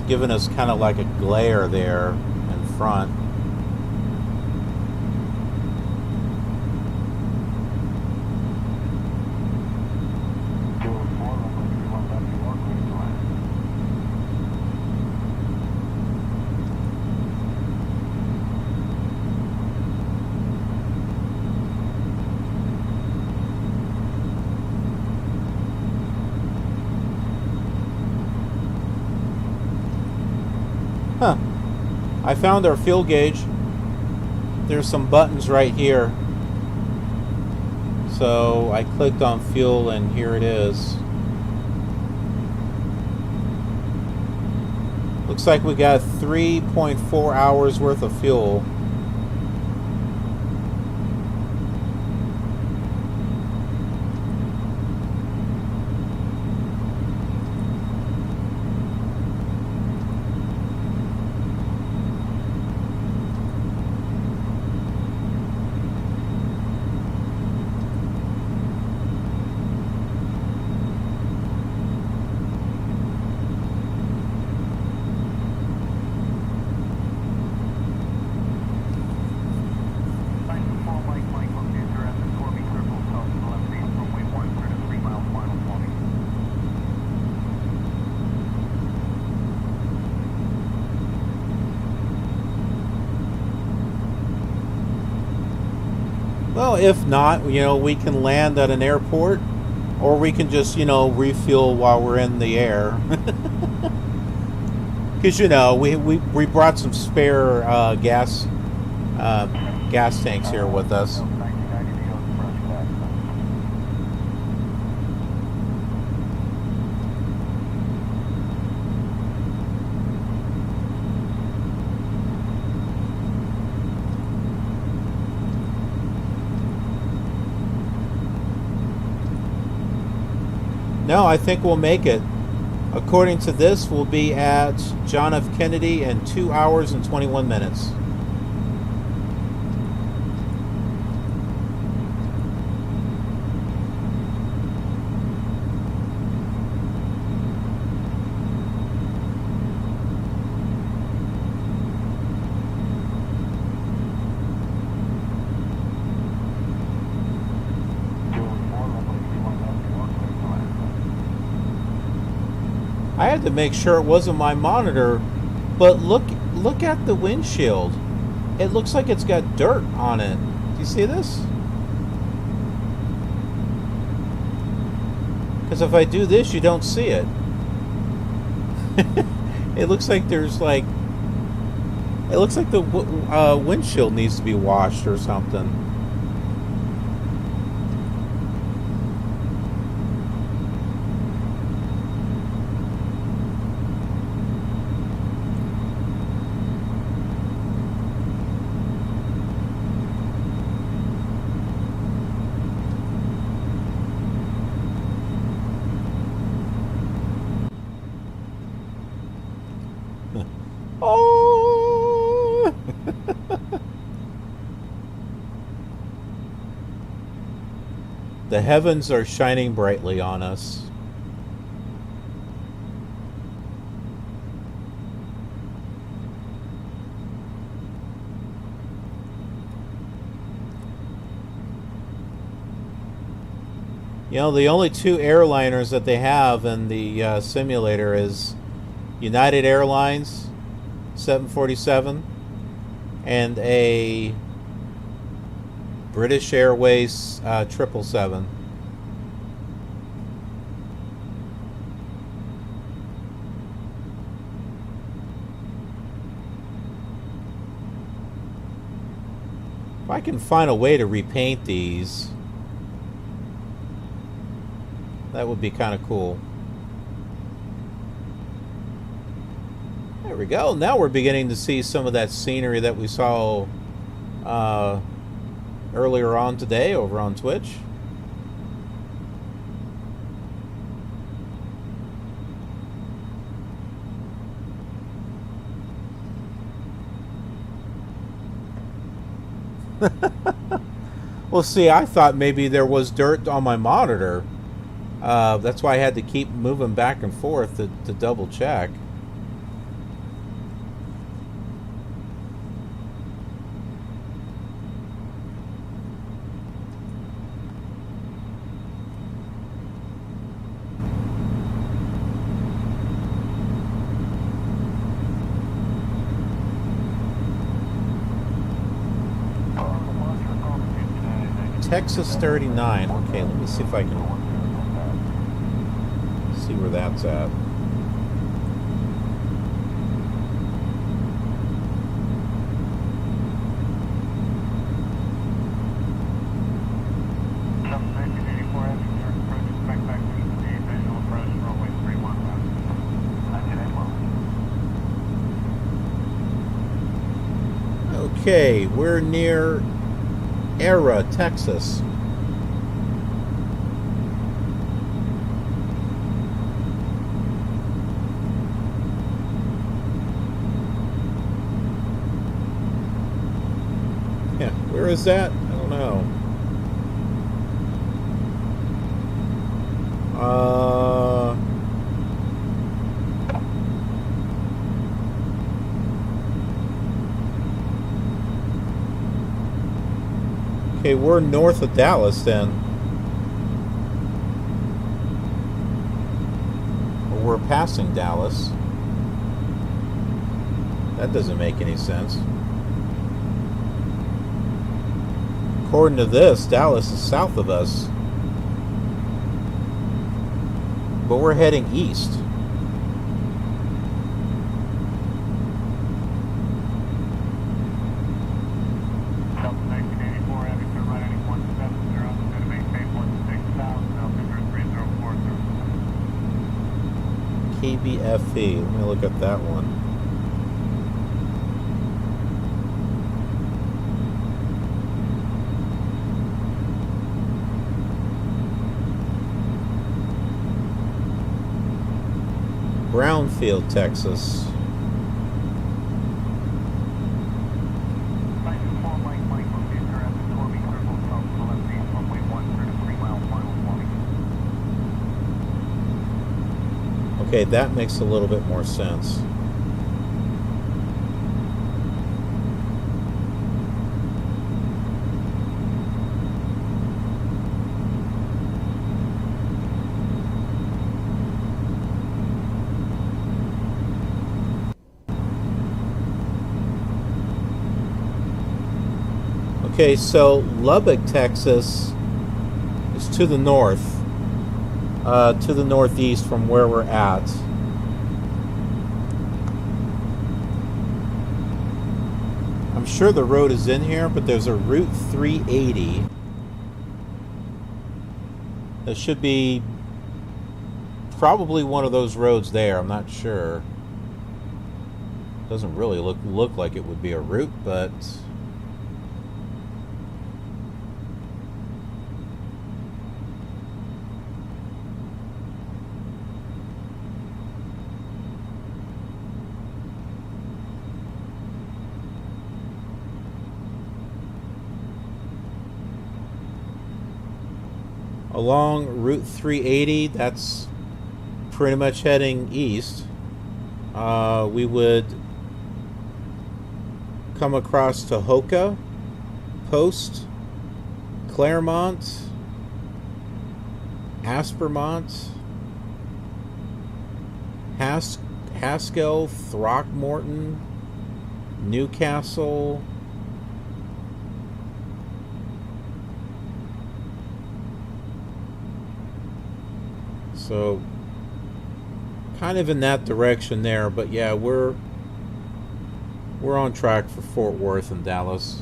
giving us kind of like a glare there in front. Huh. I found our fuel gauge. there's some buttons right here. So I clicked on fuel and here it is. Looks like we got 3.4 hours worth of fuel. Well, if not, we can land at an airport, or we can just, refuel while we're in the air. Because, we brought some spare gas tanks here with us. No, I think we'll make it. According to this, we'll be at John F. Kennedy in 2 hours and 21 minutes. I had to make sure it wasn't my monitor, but look at the windshield. It looks like it's got dirt on it. Do you see this? Because if I do this, you don't see it. It looks like there's like... It looks like the windshield needs to be washed or something. Oh! The heavens are shining brightly on us. The only two airliners that they have in the simulator is United Airlines 747 and a British Airways 777. If I can find a way to repaint these, that would be kind of cool. There we go. Now we're beginning to see some of that scenery that we saw earlier on today over on Twitch. Well, see, I thought maybe there was dirt on my monitor. That's why I had to keep moving back and forth to double check. Texas 39. Okay, let me see if I can see where that's at. Okay, we're near Era, Texas. Yeah, where is that? I don't know. Okay, we're north of Dallas then. Or we're passing Dallas. That doesn't make any sense. According to this, Dallas is south of us. But we're heading east. Delta 1984, heavy turn right heading 170, going to maintain 16,000, altimeter 3040. KBFE. Let me look at that one. Brownfield, Texas. Okay, that makes a little bit more sense. Okay, so Lubbock, Texas is to the north, to the northeast from where we're at. I'm sure the road is in here, but there's a Route 380. There should be probably one of those roads there. I'm not sure. Doesn't really look like it would be a route, but along Route 380, that's pretty much heading east. We would come across Tahoka, Post, Claremont, Aspermont, Haskell, Throckmorton, Newcastle, so kind of in that direction there, but yeah, we're on track for Fort Worth and Dallas.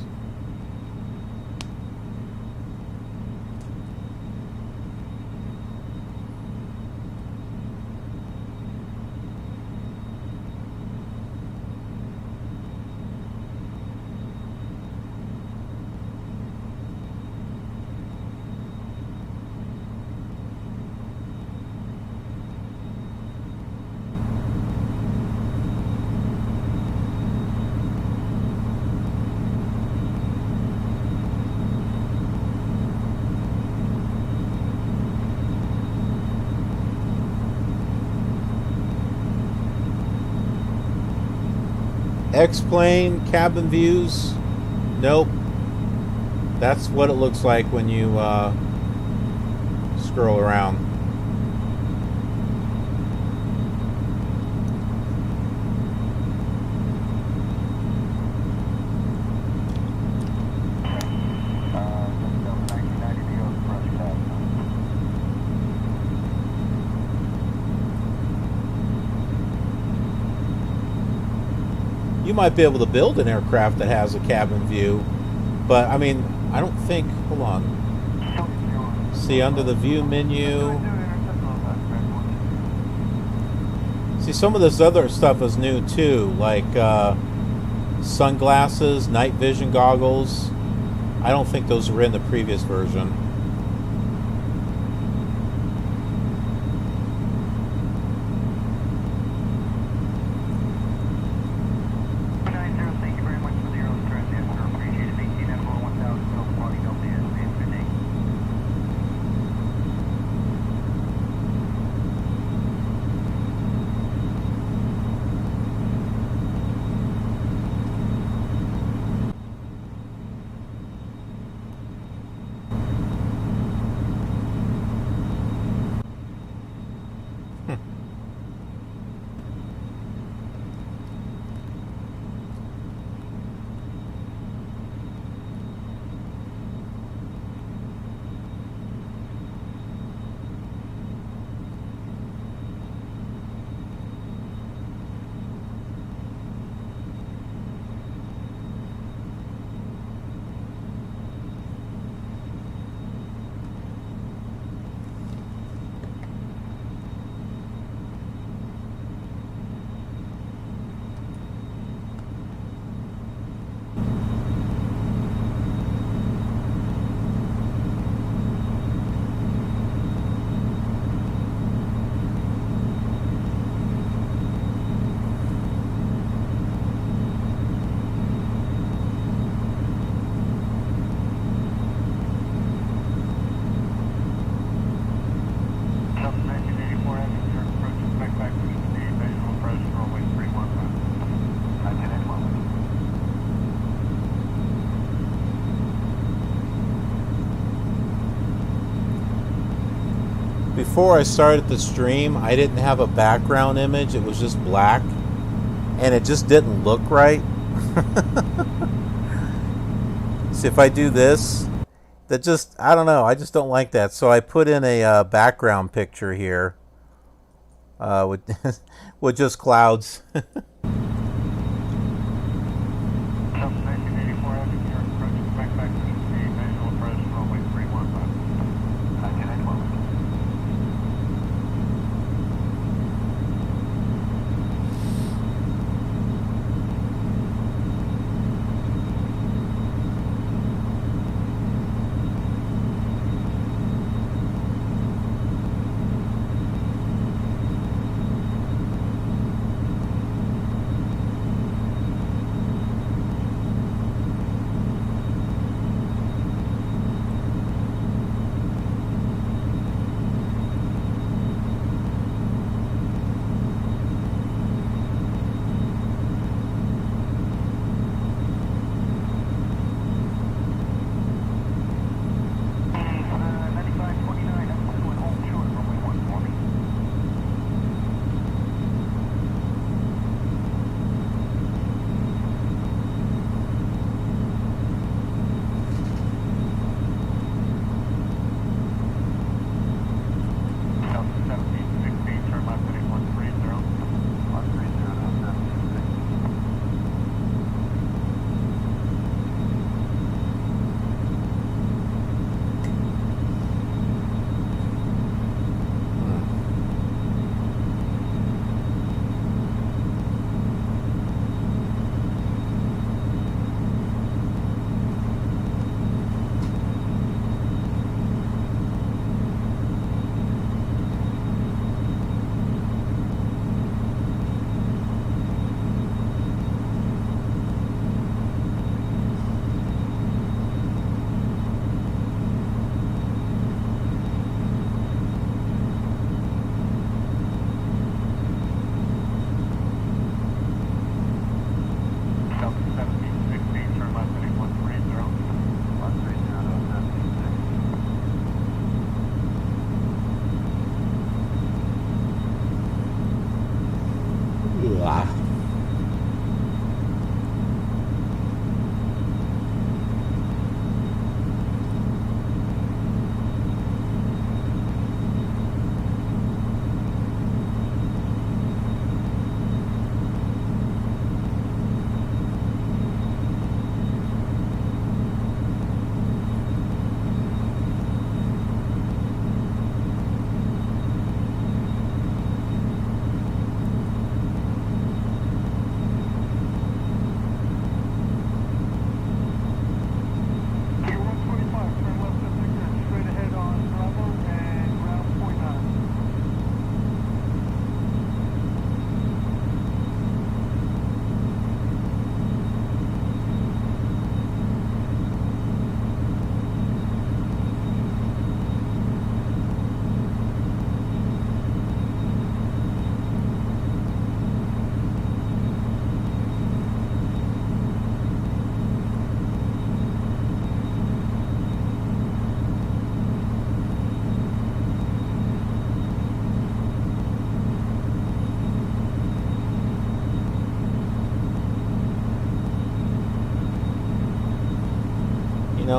X-plane cabin views, nope. That's what it looks like when you scroll around. You might be able to build an aircraft that has a cabin view, but I mean, I don't think, hold on. See, under the view menu, see, some of this other stuff is new too, like sunglasses, night vision goggles. I don't think those were in the previous version. Thank you very much for the early transfer. Appreciate it. 18 and 1000. Delta Party Delta is good day. Before I started the stream, I didn't have a background image. It was just black, and it just didn't look right. See, if I do this, that just, I don't know, I just don't like that. So I put in a background picture here with, with just clouds.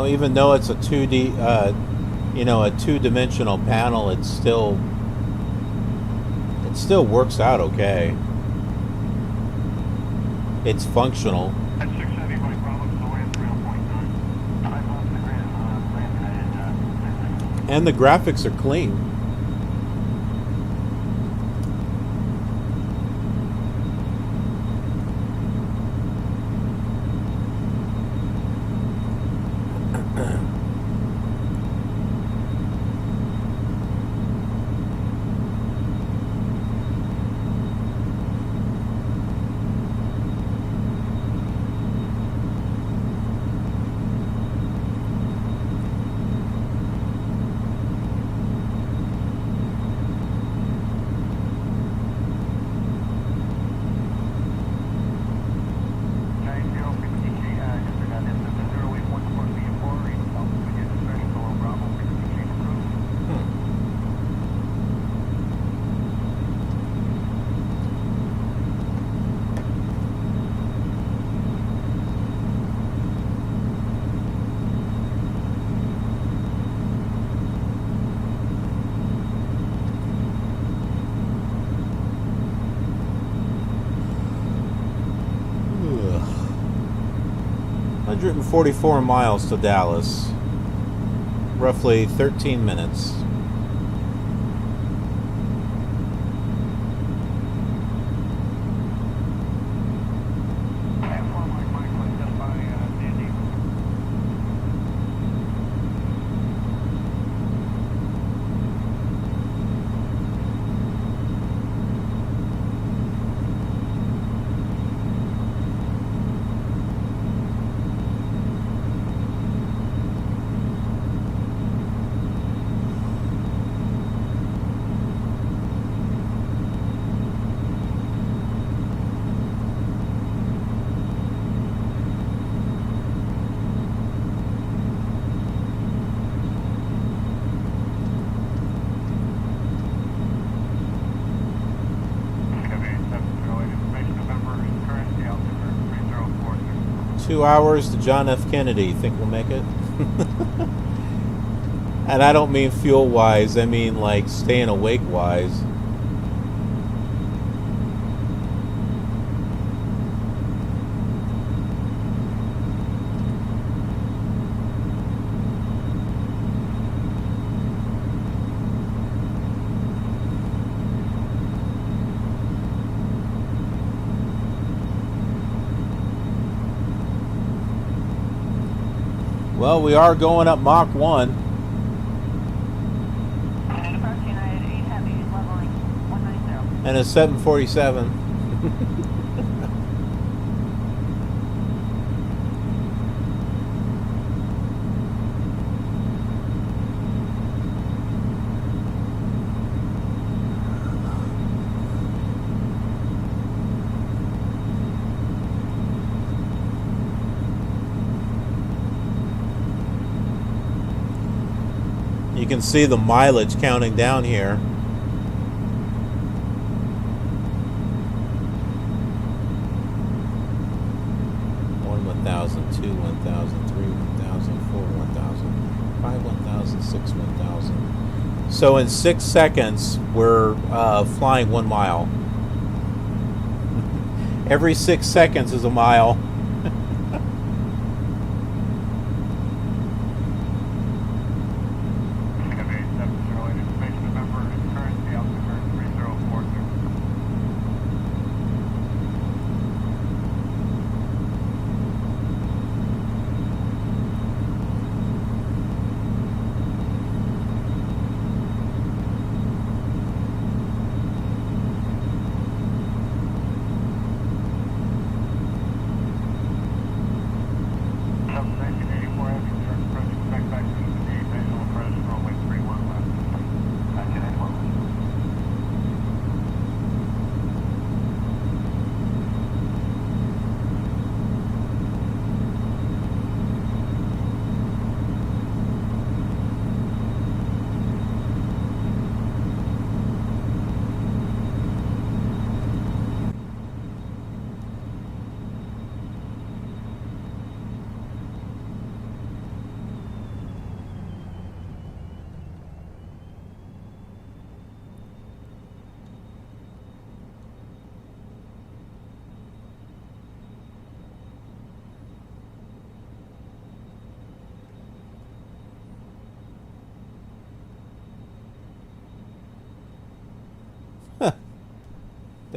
even though it's a 2D, a two-dimensional panel, it still works out okay. It's functional. At 670 Mike Bravo, so we're at 3.9. I'm off the grid, landing at And the graphics are clean. Ugh. 144 miles to Dallas. Roughly 13 minutes. KSAN. 2 hours to John F. Kennedy. Think we'll make it? And I don't mean fuel wise, I mean like staying awake wise. Well, we are going up Mach 1. And approaching United 8 Heavy, leveling 190. And a 747. You can see the mileage counting down here. One 1,000, 2 1,000, 3 1,000, 4 1,000, 5 1,000, 6 1,000. So in 6 seconds, we're flying 1 mile. Every 6 seconds is a mile.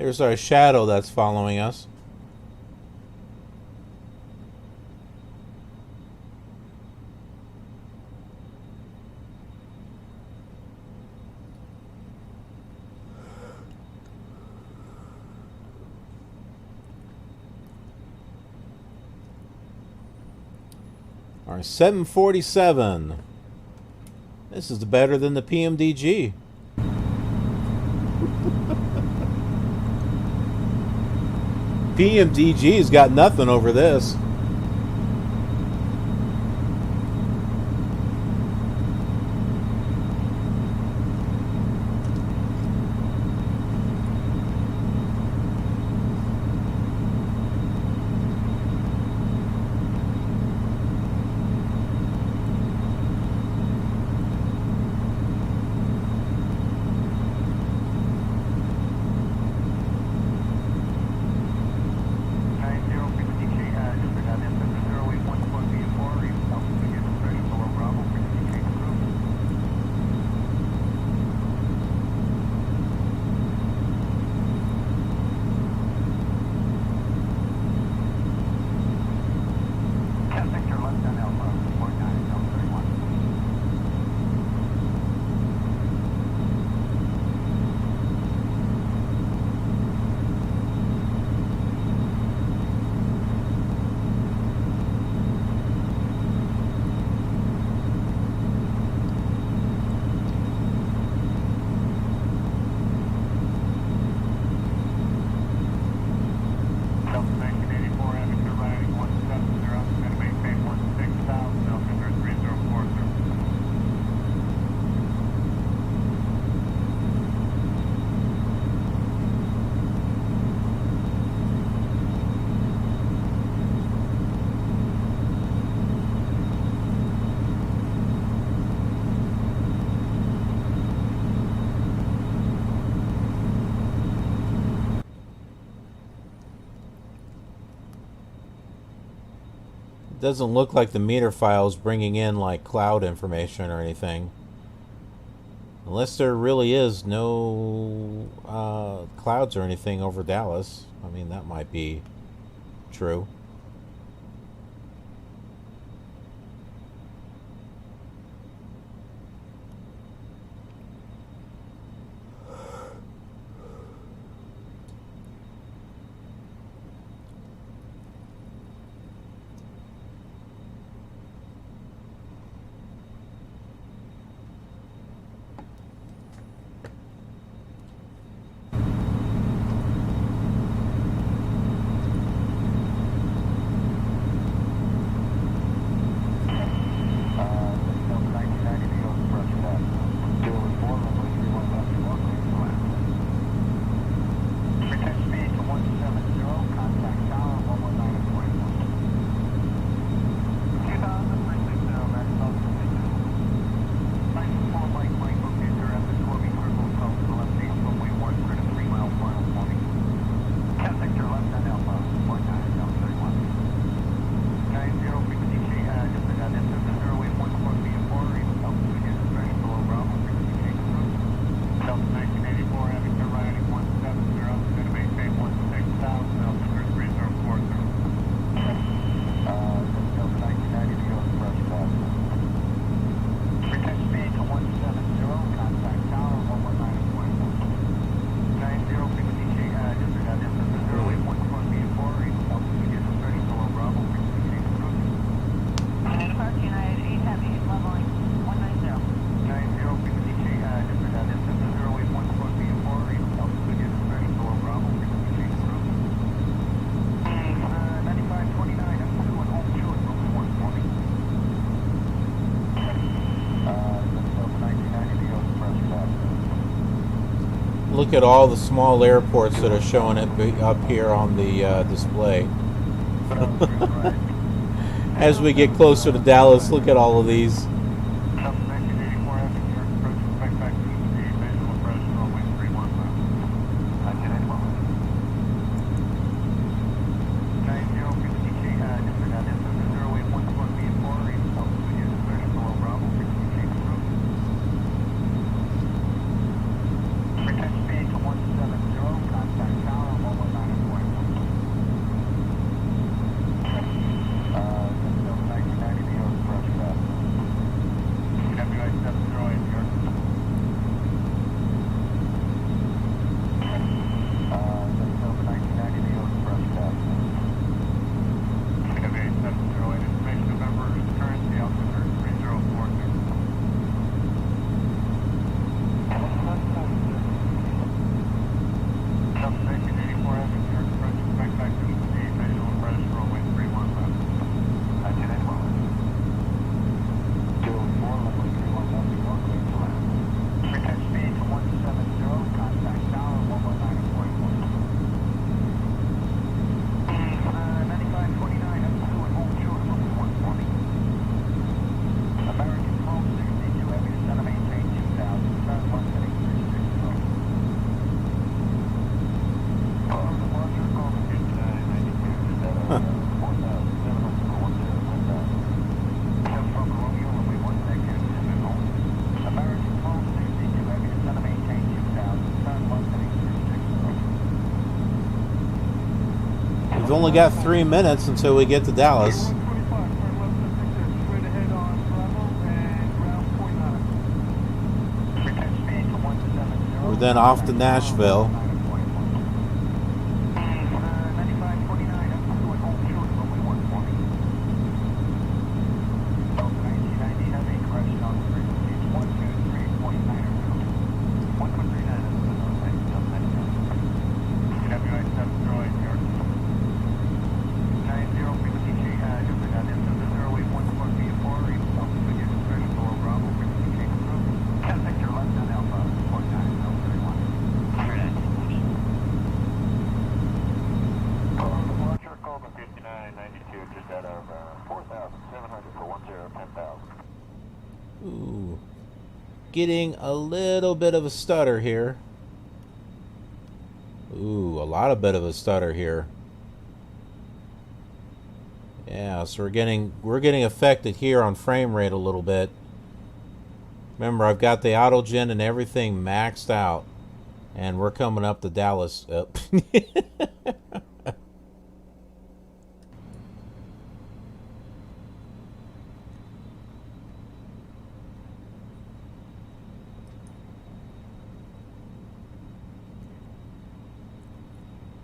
There's our shadow that's following us. Our 747. This is better than the PMDG. PMDG's got nothing over this. Doesn't look like the meter file is bringing in like cloud information or anything. Unless there really is no clouds or anything over Dallas. I mean, that might be true. Look at all the small airports that are showing it up here on the display. As we get closer to Dallas, look at all of these. Contact tower We've only got 3 minutes until we get to Dallas. 125, turn left to Victor, straight ahead on Bravo and ground point on it. Return speed to 170. We're then off to Nashville. 9529, up to and hold short, runway 140. Delta 1990, have a correction on the frequency. 123.9 or 139 at the north side, Delta 99. KWI 7 Droid, New York. 90 frequency change, Delta got into the 0814 via 4, altitude unit expression below Bravo, frequency change approved. 10 Victor, left on Alpha, 49, Delta 31. Launcher, Coleman 5992, just out of 4,700 for 10,000. Ooh. Getting a little bit of a stutter here. Ooh, a lot of bit of a stutter here. Yeah, so we're getting affected here on frame rate a little bit. Remember, I've got the autogen and everything maxed out, and we're coming up to Dallas.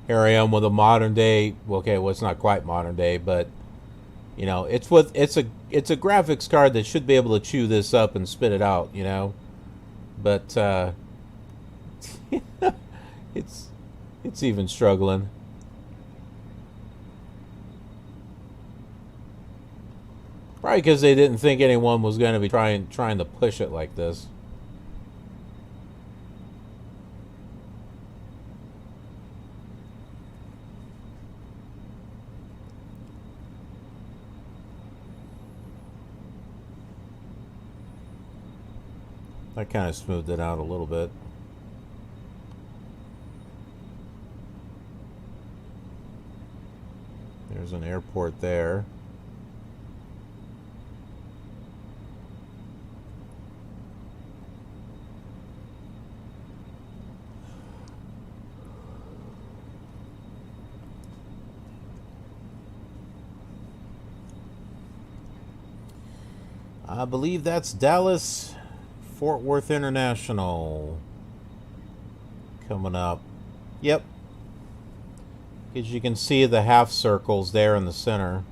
Here I am with a modern day. Okay, well, it's not quite modern day, but you know, it's a graphics card that should be able to chew this up and spit it out. You know, but it's even struggling. Probably because they didn't think anyone was going to be trying to push it like this. I kind of smoothed it out a little bit. There's an airport there. I believe that's Dallas Fort Worth International coming up. Yep. As you can see, the half circles there in the center.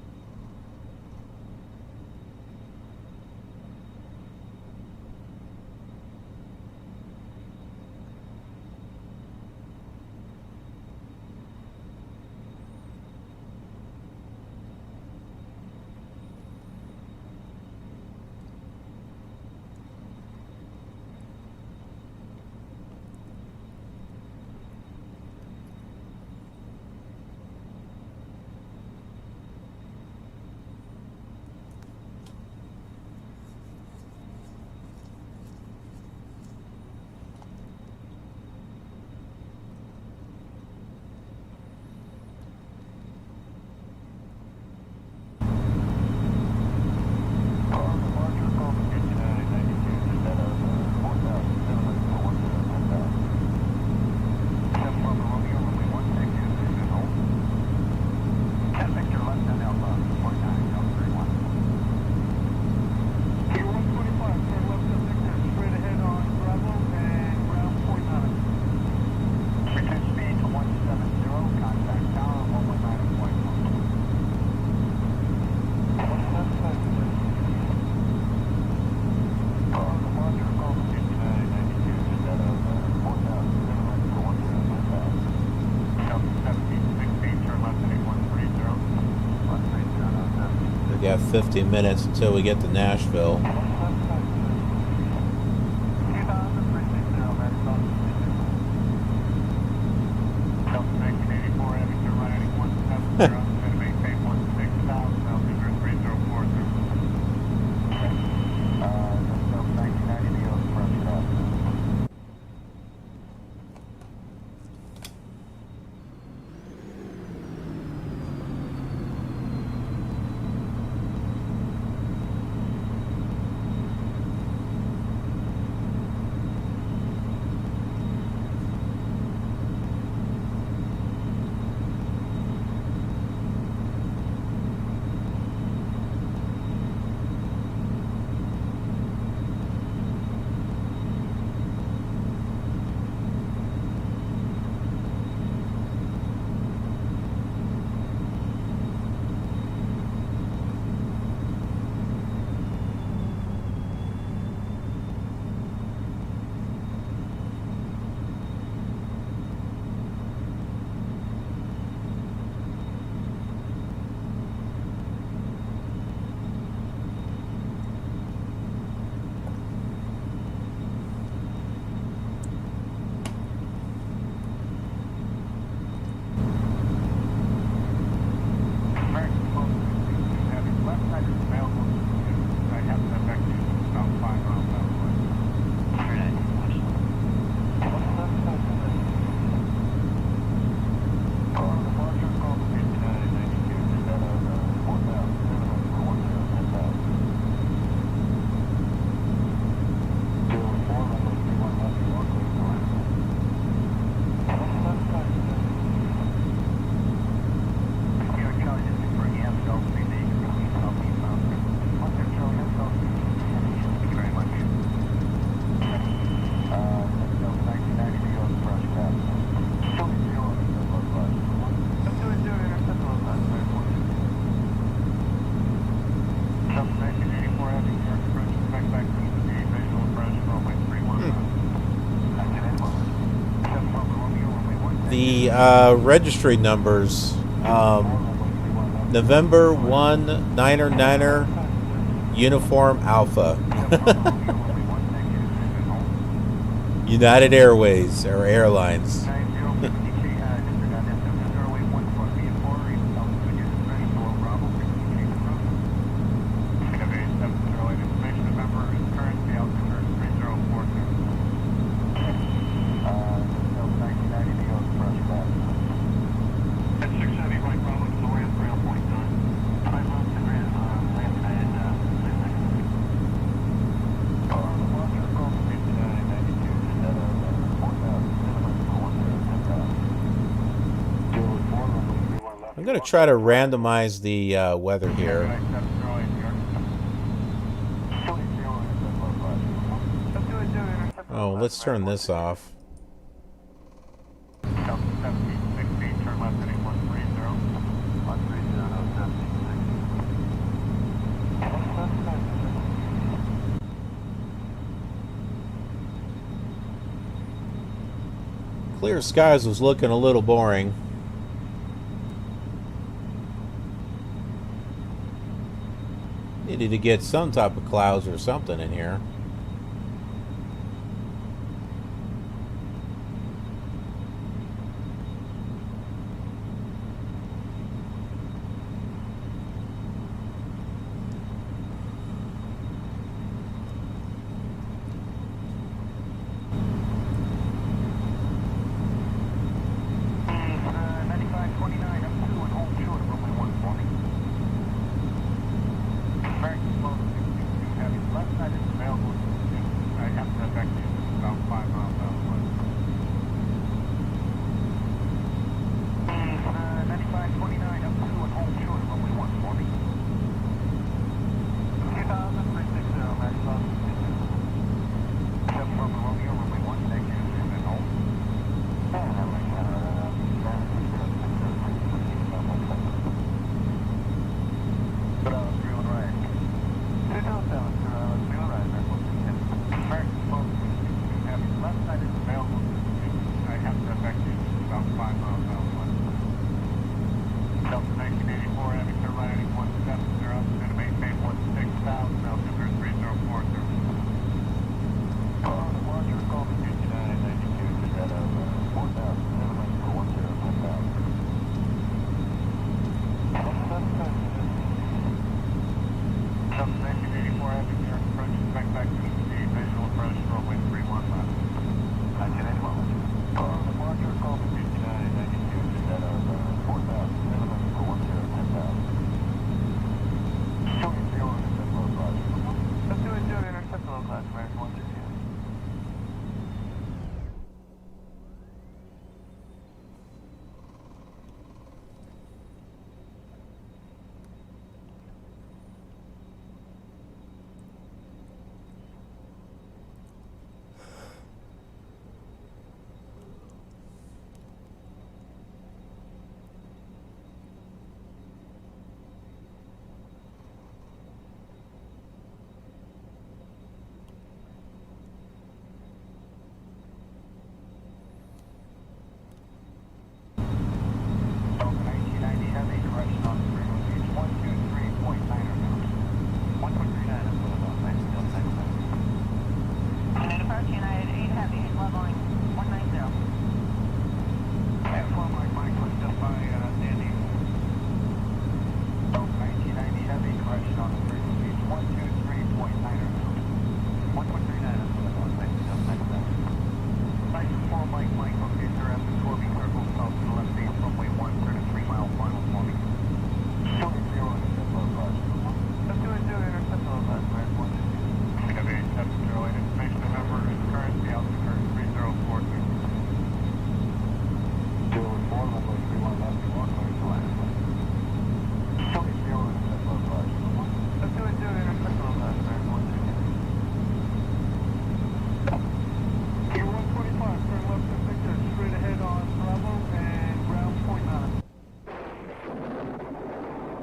We got 15 minutes until we get to Nashville. registry numbers. November 1 Niner Niner Uniform Alpha. United Airways or Airlines. I'm going to try to randomize the weather here. Oh, let's turn this off. Clear skies was looking a little boring. Needed to get some type of clouds or something in here.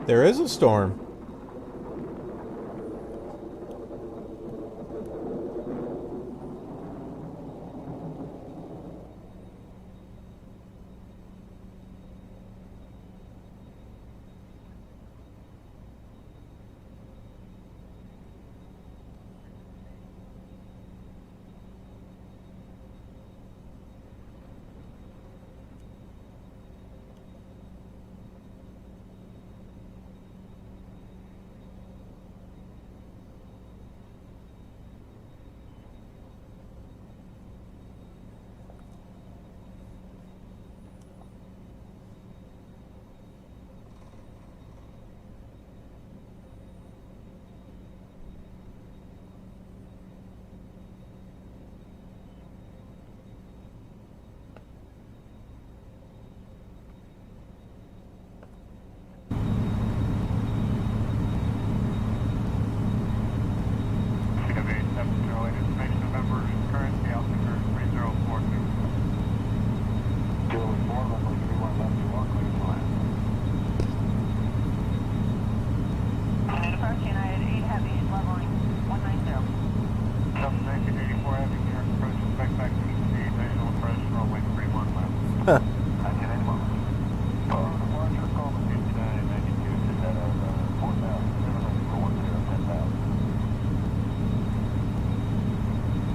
There is a storm.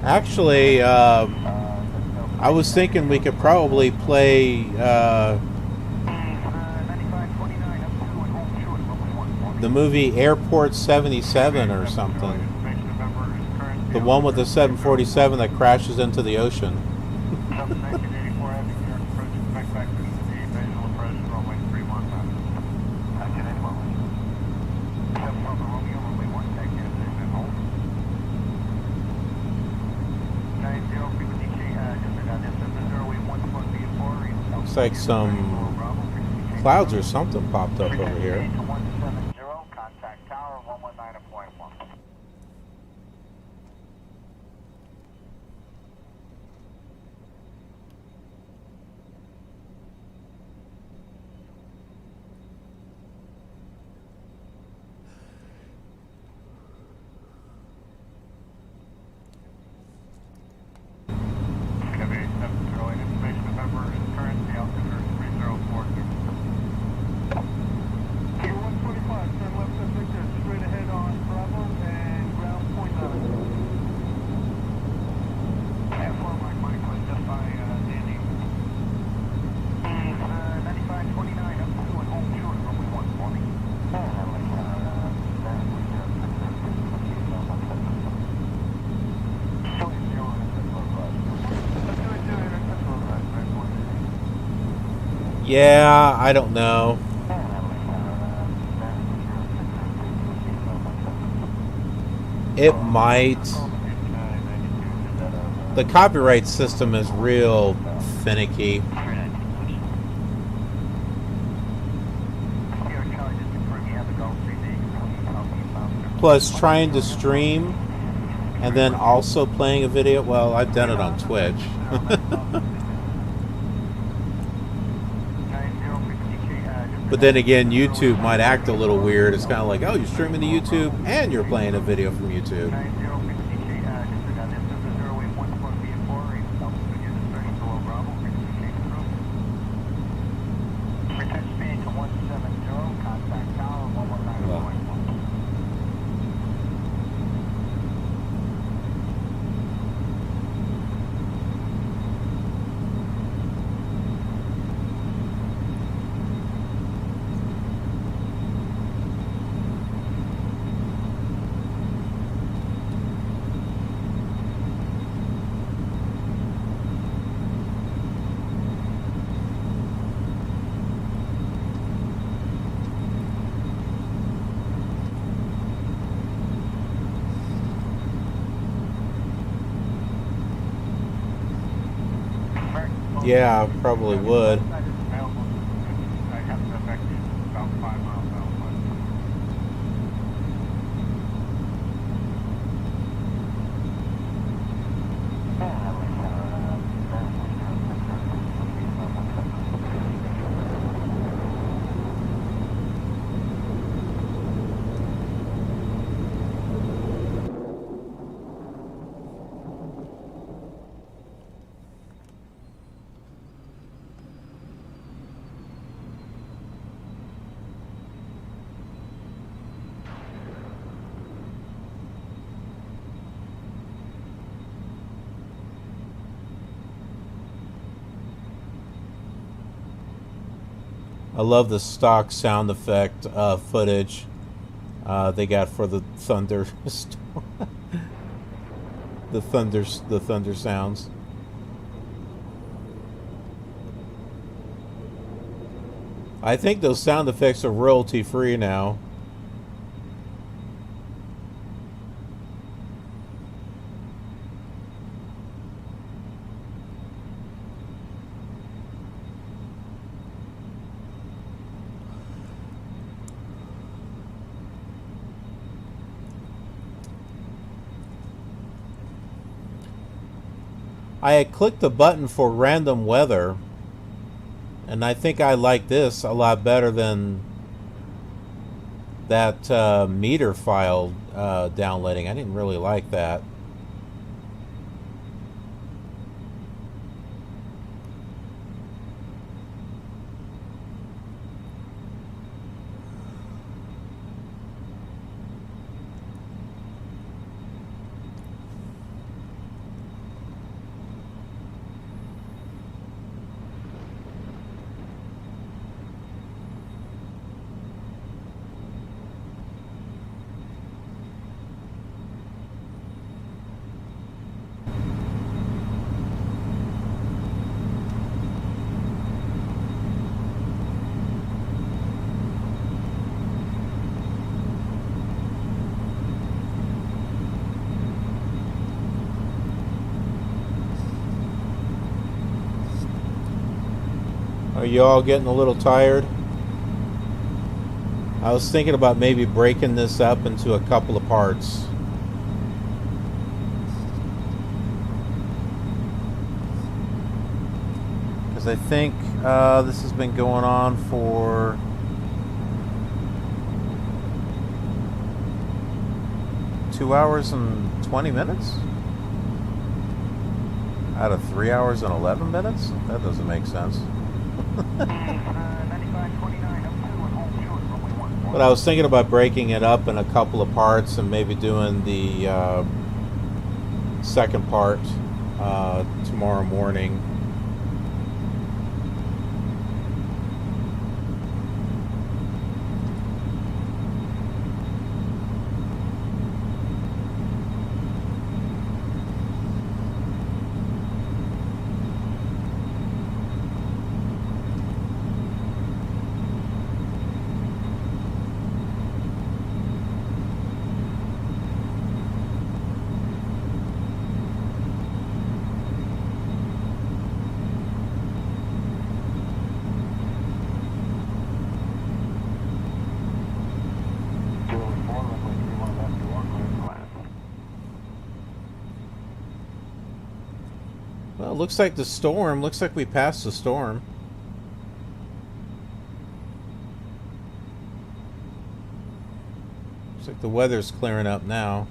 Actually, I was thinking we could probably play 9529 up to and home short, runway 140. the movie Airport 77 or something. Information number is current. The one with the 747 that crashes into the ocean. 1984 Avenue, New York, approaching back to the visual approach, runway 31 left. 1981. 7 Papa Romeo, runway 1, taxi and hold. 90 frequency change, disregard this, 0 1 Looks like some clouds or something popped up over here. 170, contact tower 119.1. Information number is current, the altitude is 3040. 125, turn left at Victor, straight ahead on Bravo and ground point 9. And for Mike was just by Danny. 9529 up to and home short, runway 140. Yeah, I don't know. It might. The copyright system is real finicky. Plus, trying to stream and then also playing a video. Well, I've done it on Twitch. But then again, YouTube might act a little weird. It's kind of like, oh, you're streaming to YouTube and you're playing a video from YouTube. Yeah, probably would. I love the stock sound effect footage they got for the thunder, the thunder sounds. I think those sound effects are royalty free now. I had clicked the button for random weather, and I think I like this a lot better than that meter file downloading. I didn't really like that. Are you all getting a little tired? I was thinking about maybe breaking this up into a couple of parts. Because I think this has been going on for two hours and 20 minutes? Out of 3 hours and 11 minutes? That doesn't make sense. But I was thinking about breaking it up in a couple of parts and maybe doing the second part tomorrow morning. Well, it looks like the storm. Looks like we passed the storm. Looks like the weather's clearing up now.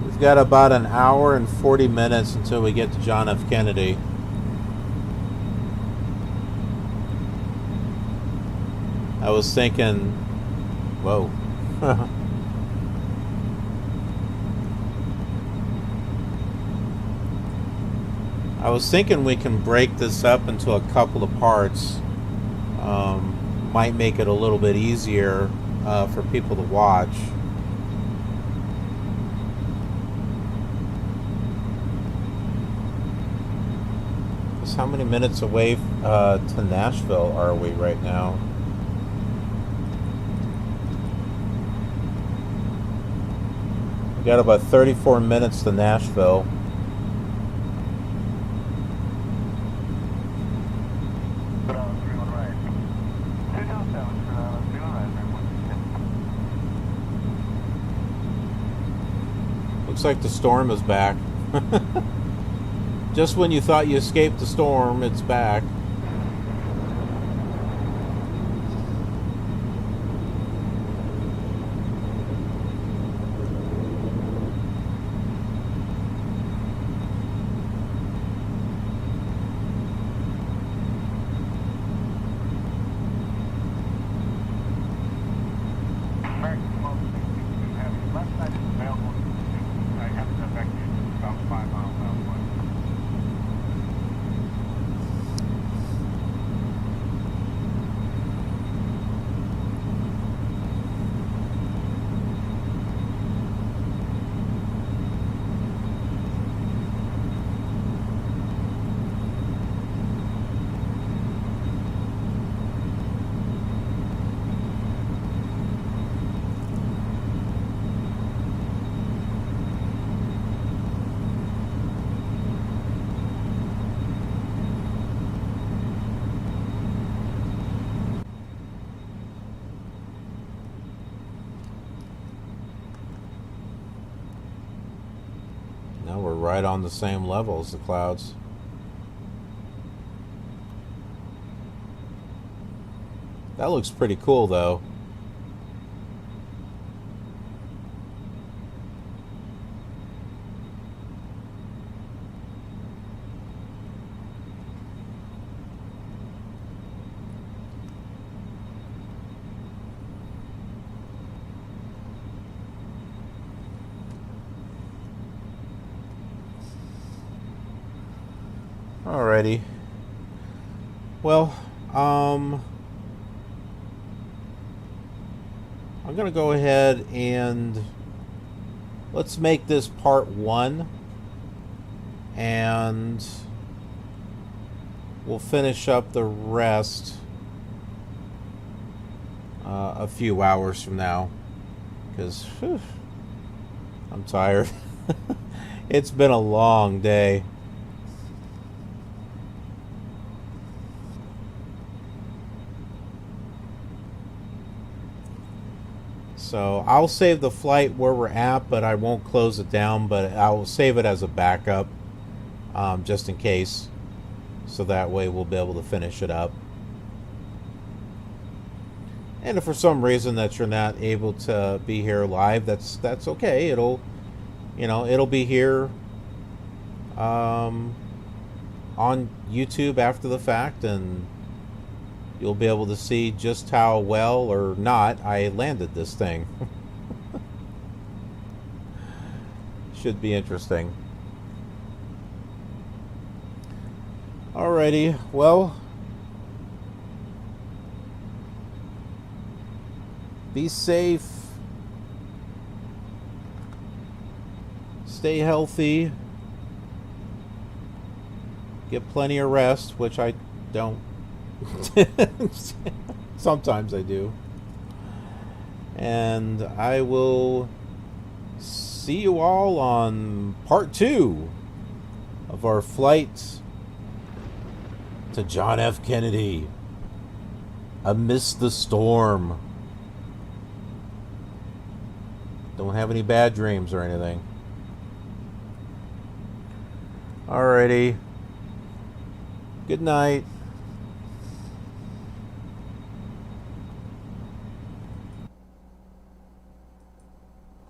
We've got about an hour and 40 minutes until we get to John F. Kennedy. I was thinking, whoa. I was thinking we can break this up into a couple of parts. Might make it a little bit easier for people to watch. How many minutes away to Nashville are we right now? We got about 34 minutes to Nashville. Looks like the storm is back. Just when you thought you escaped the storm, it's back. Now we're right on the same level as the clouds. That looks pretty cool, though. Alrighty. Well, I'm gonna go ahead and let's make this part 1, and we'll finish up the rest a few hours from now, because I'm tired. It's been a long day. So I'll save the flight where we're at, but I won't close it down, but I'll save it as a backup, just in case, so that way we'll be able to finish it up. And if for some reason that you're not able to be here live, that's okay. It'll be here on YouTube after the fact, and you'll be able to see just how well or not I landed this thing. Should be interesting. Alrighty, well, be safe, stay healthy, get plenty of rest, which I don't. Sometimes I do. And I will see you all on part 2 of our flight to John F. Kennedy amidst the storm. Don't have any bad dreams or anything. Alrighty. Good night.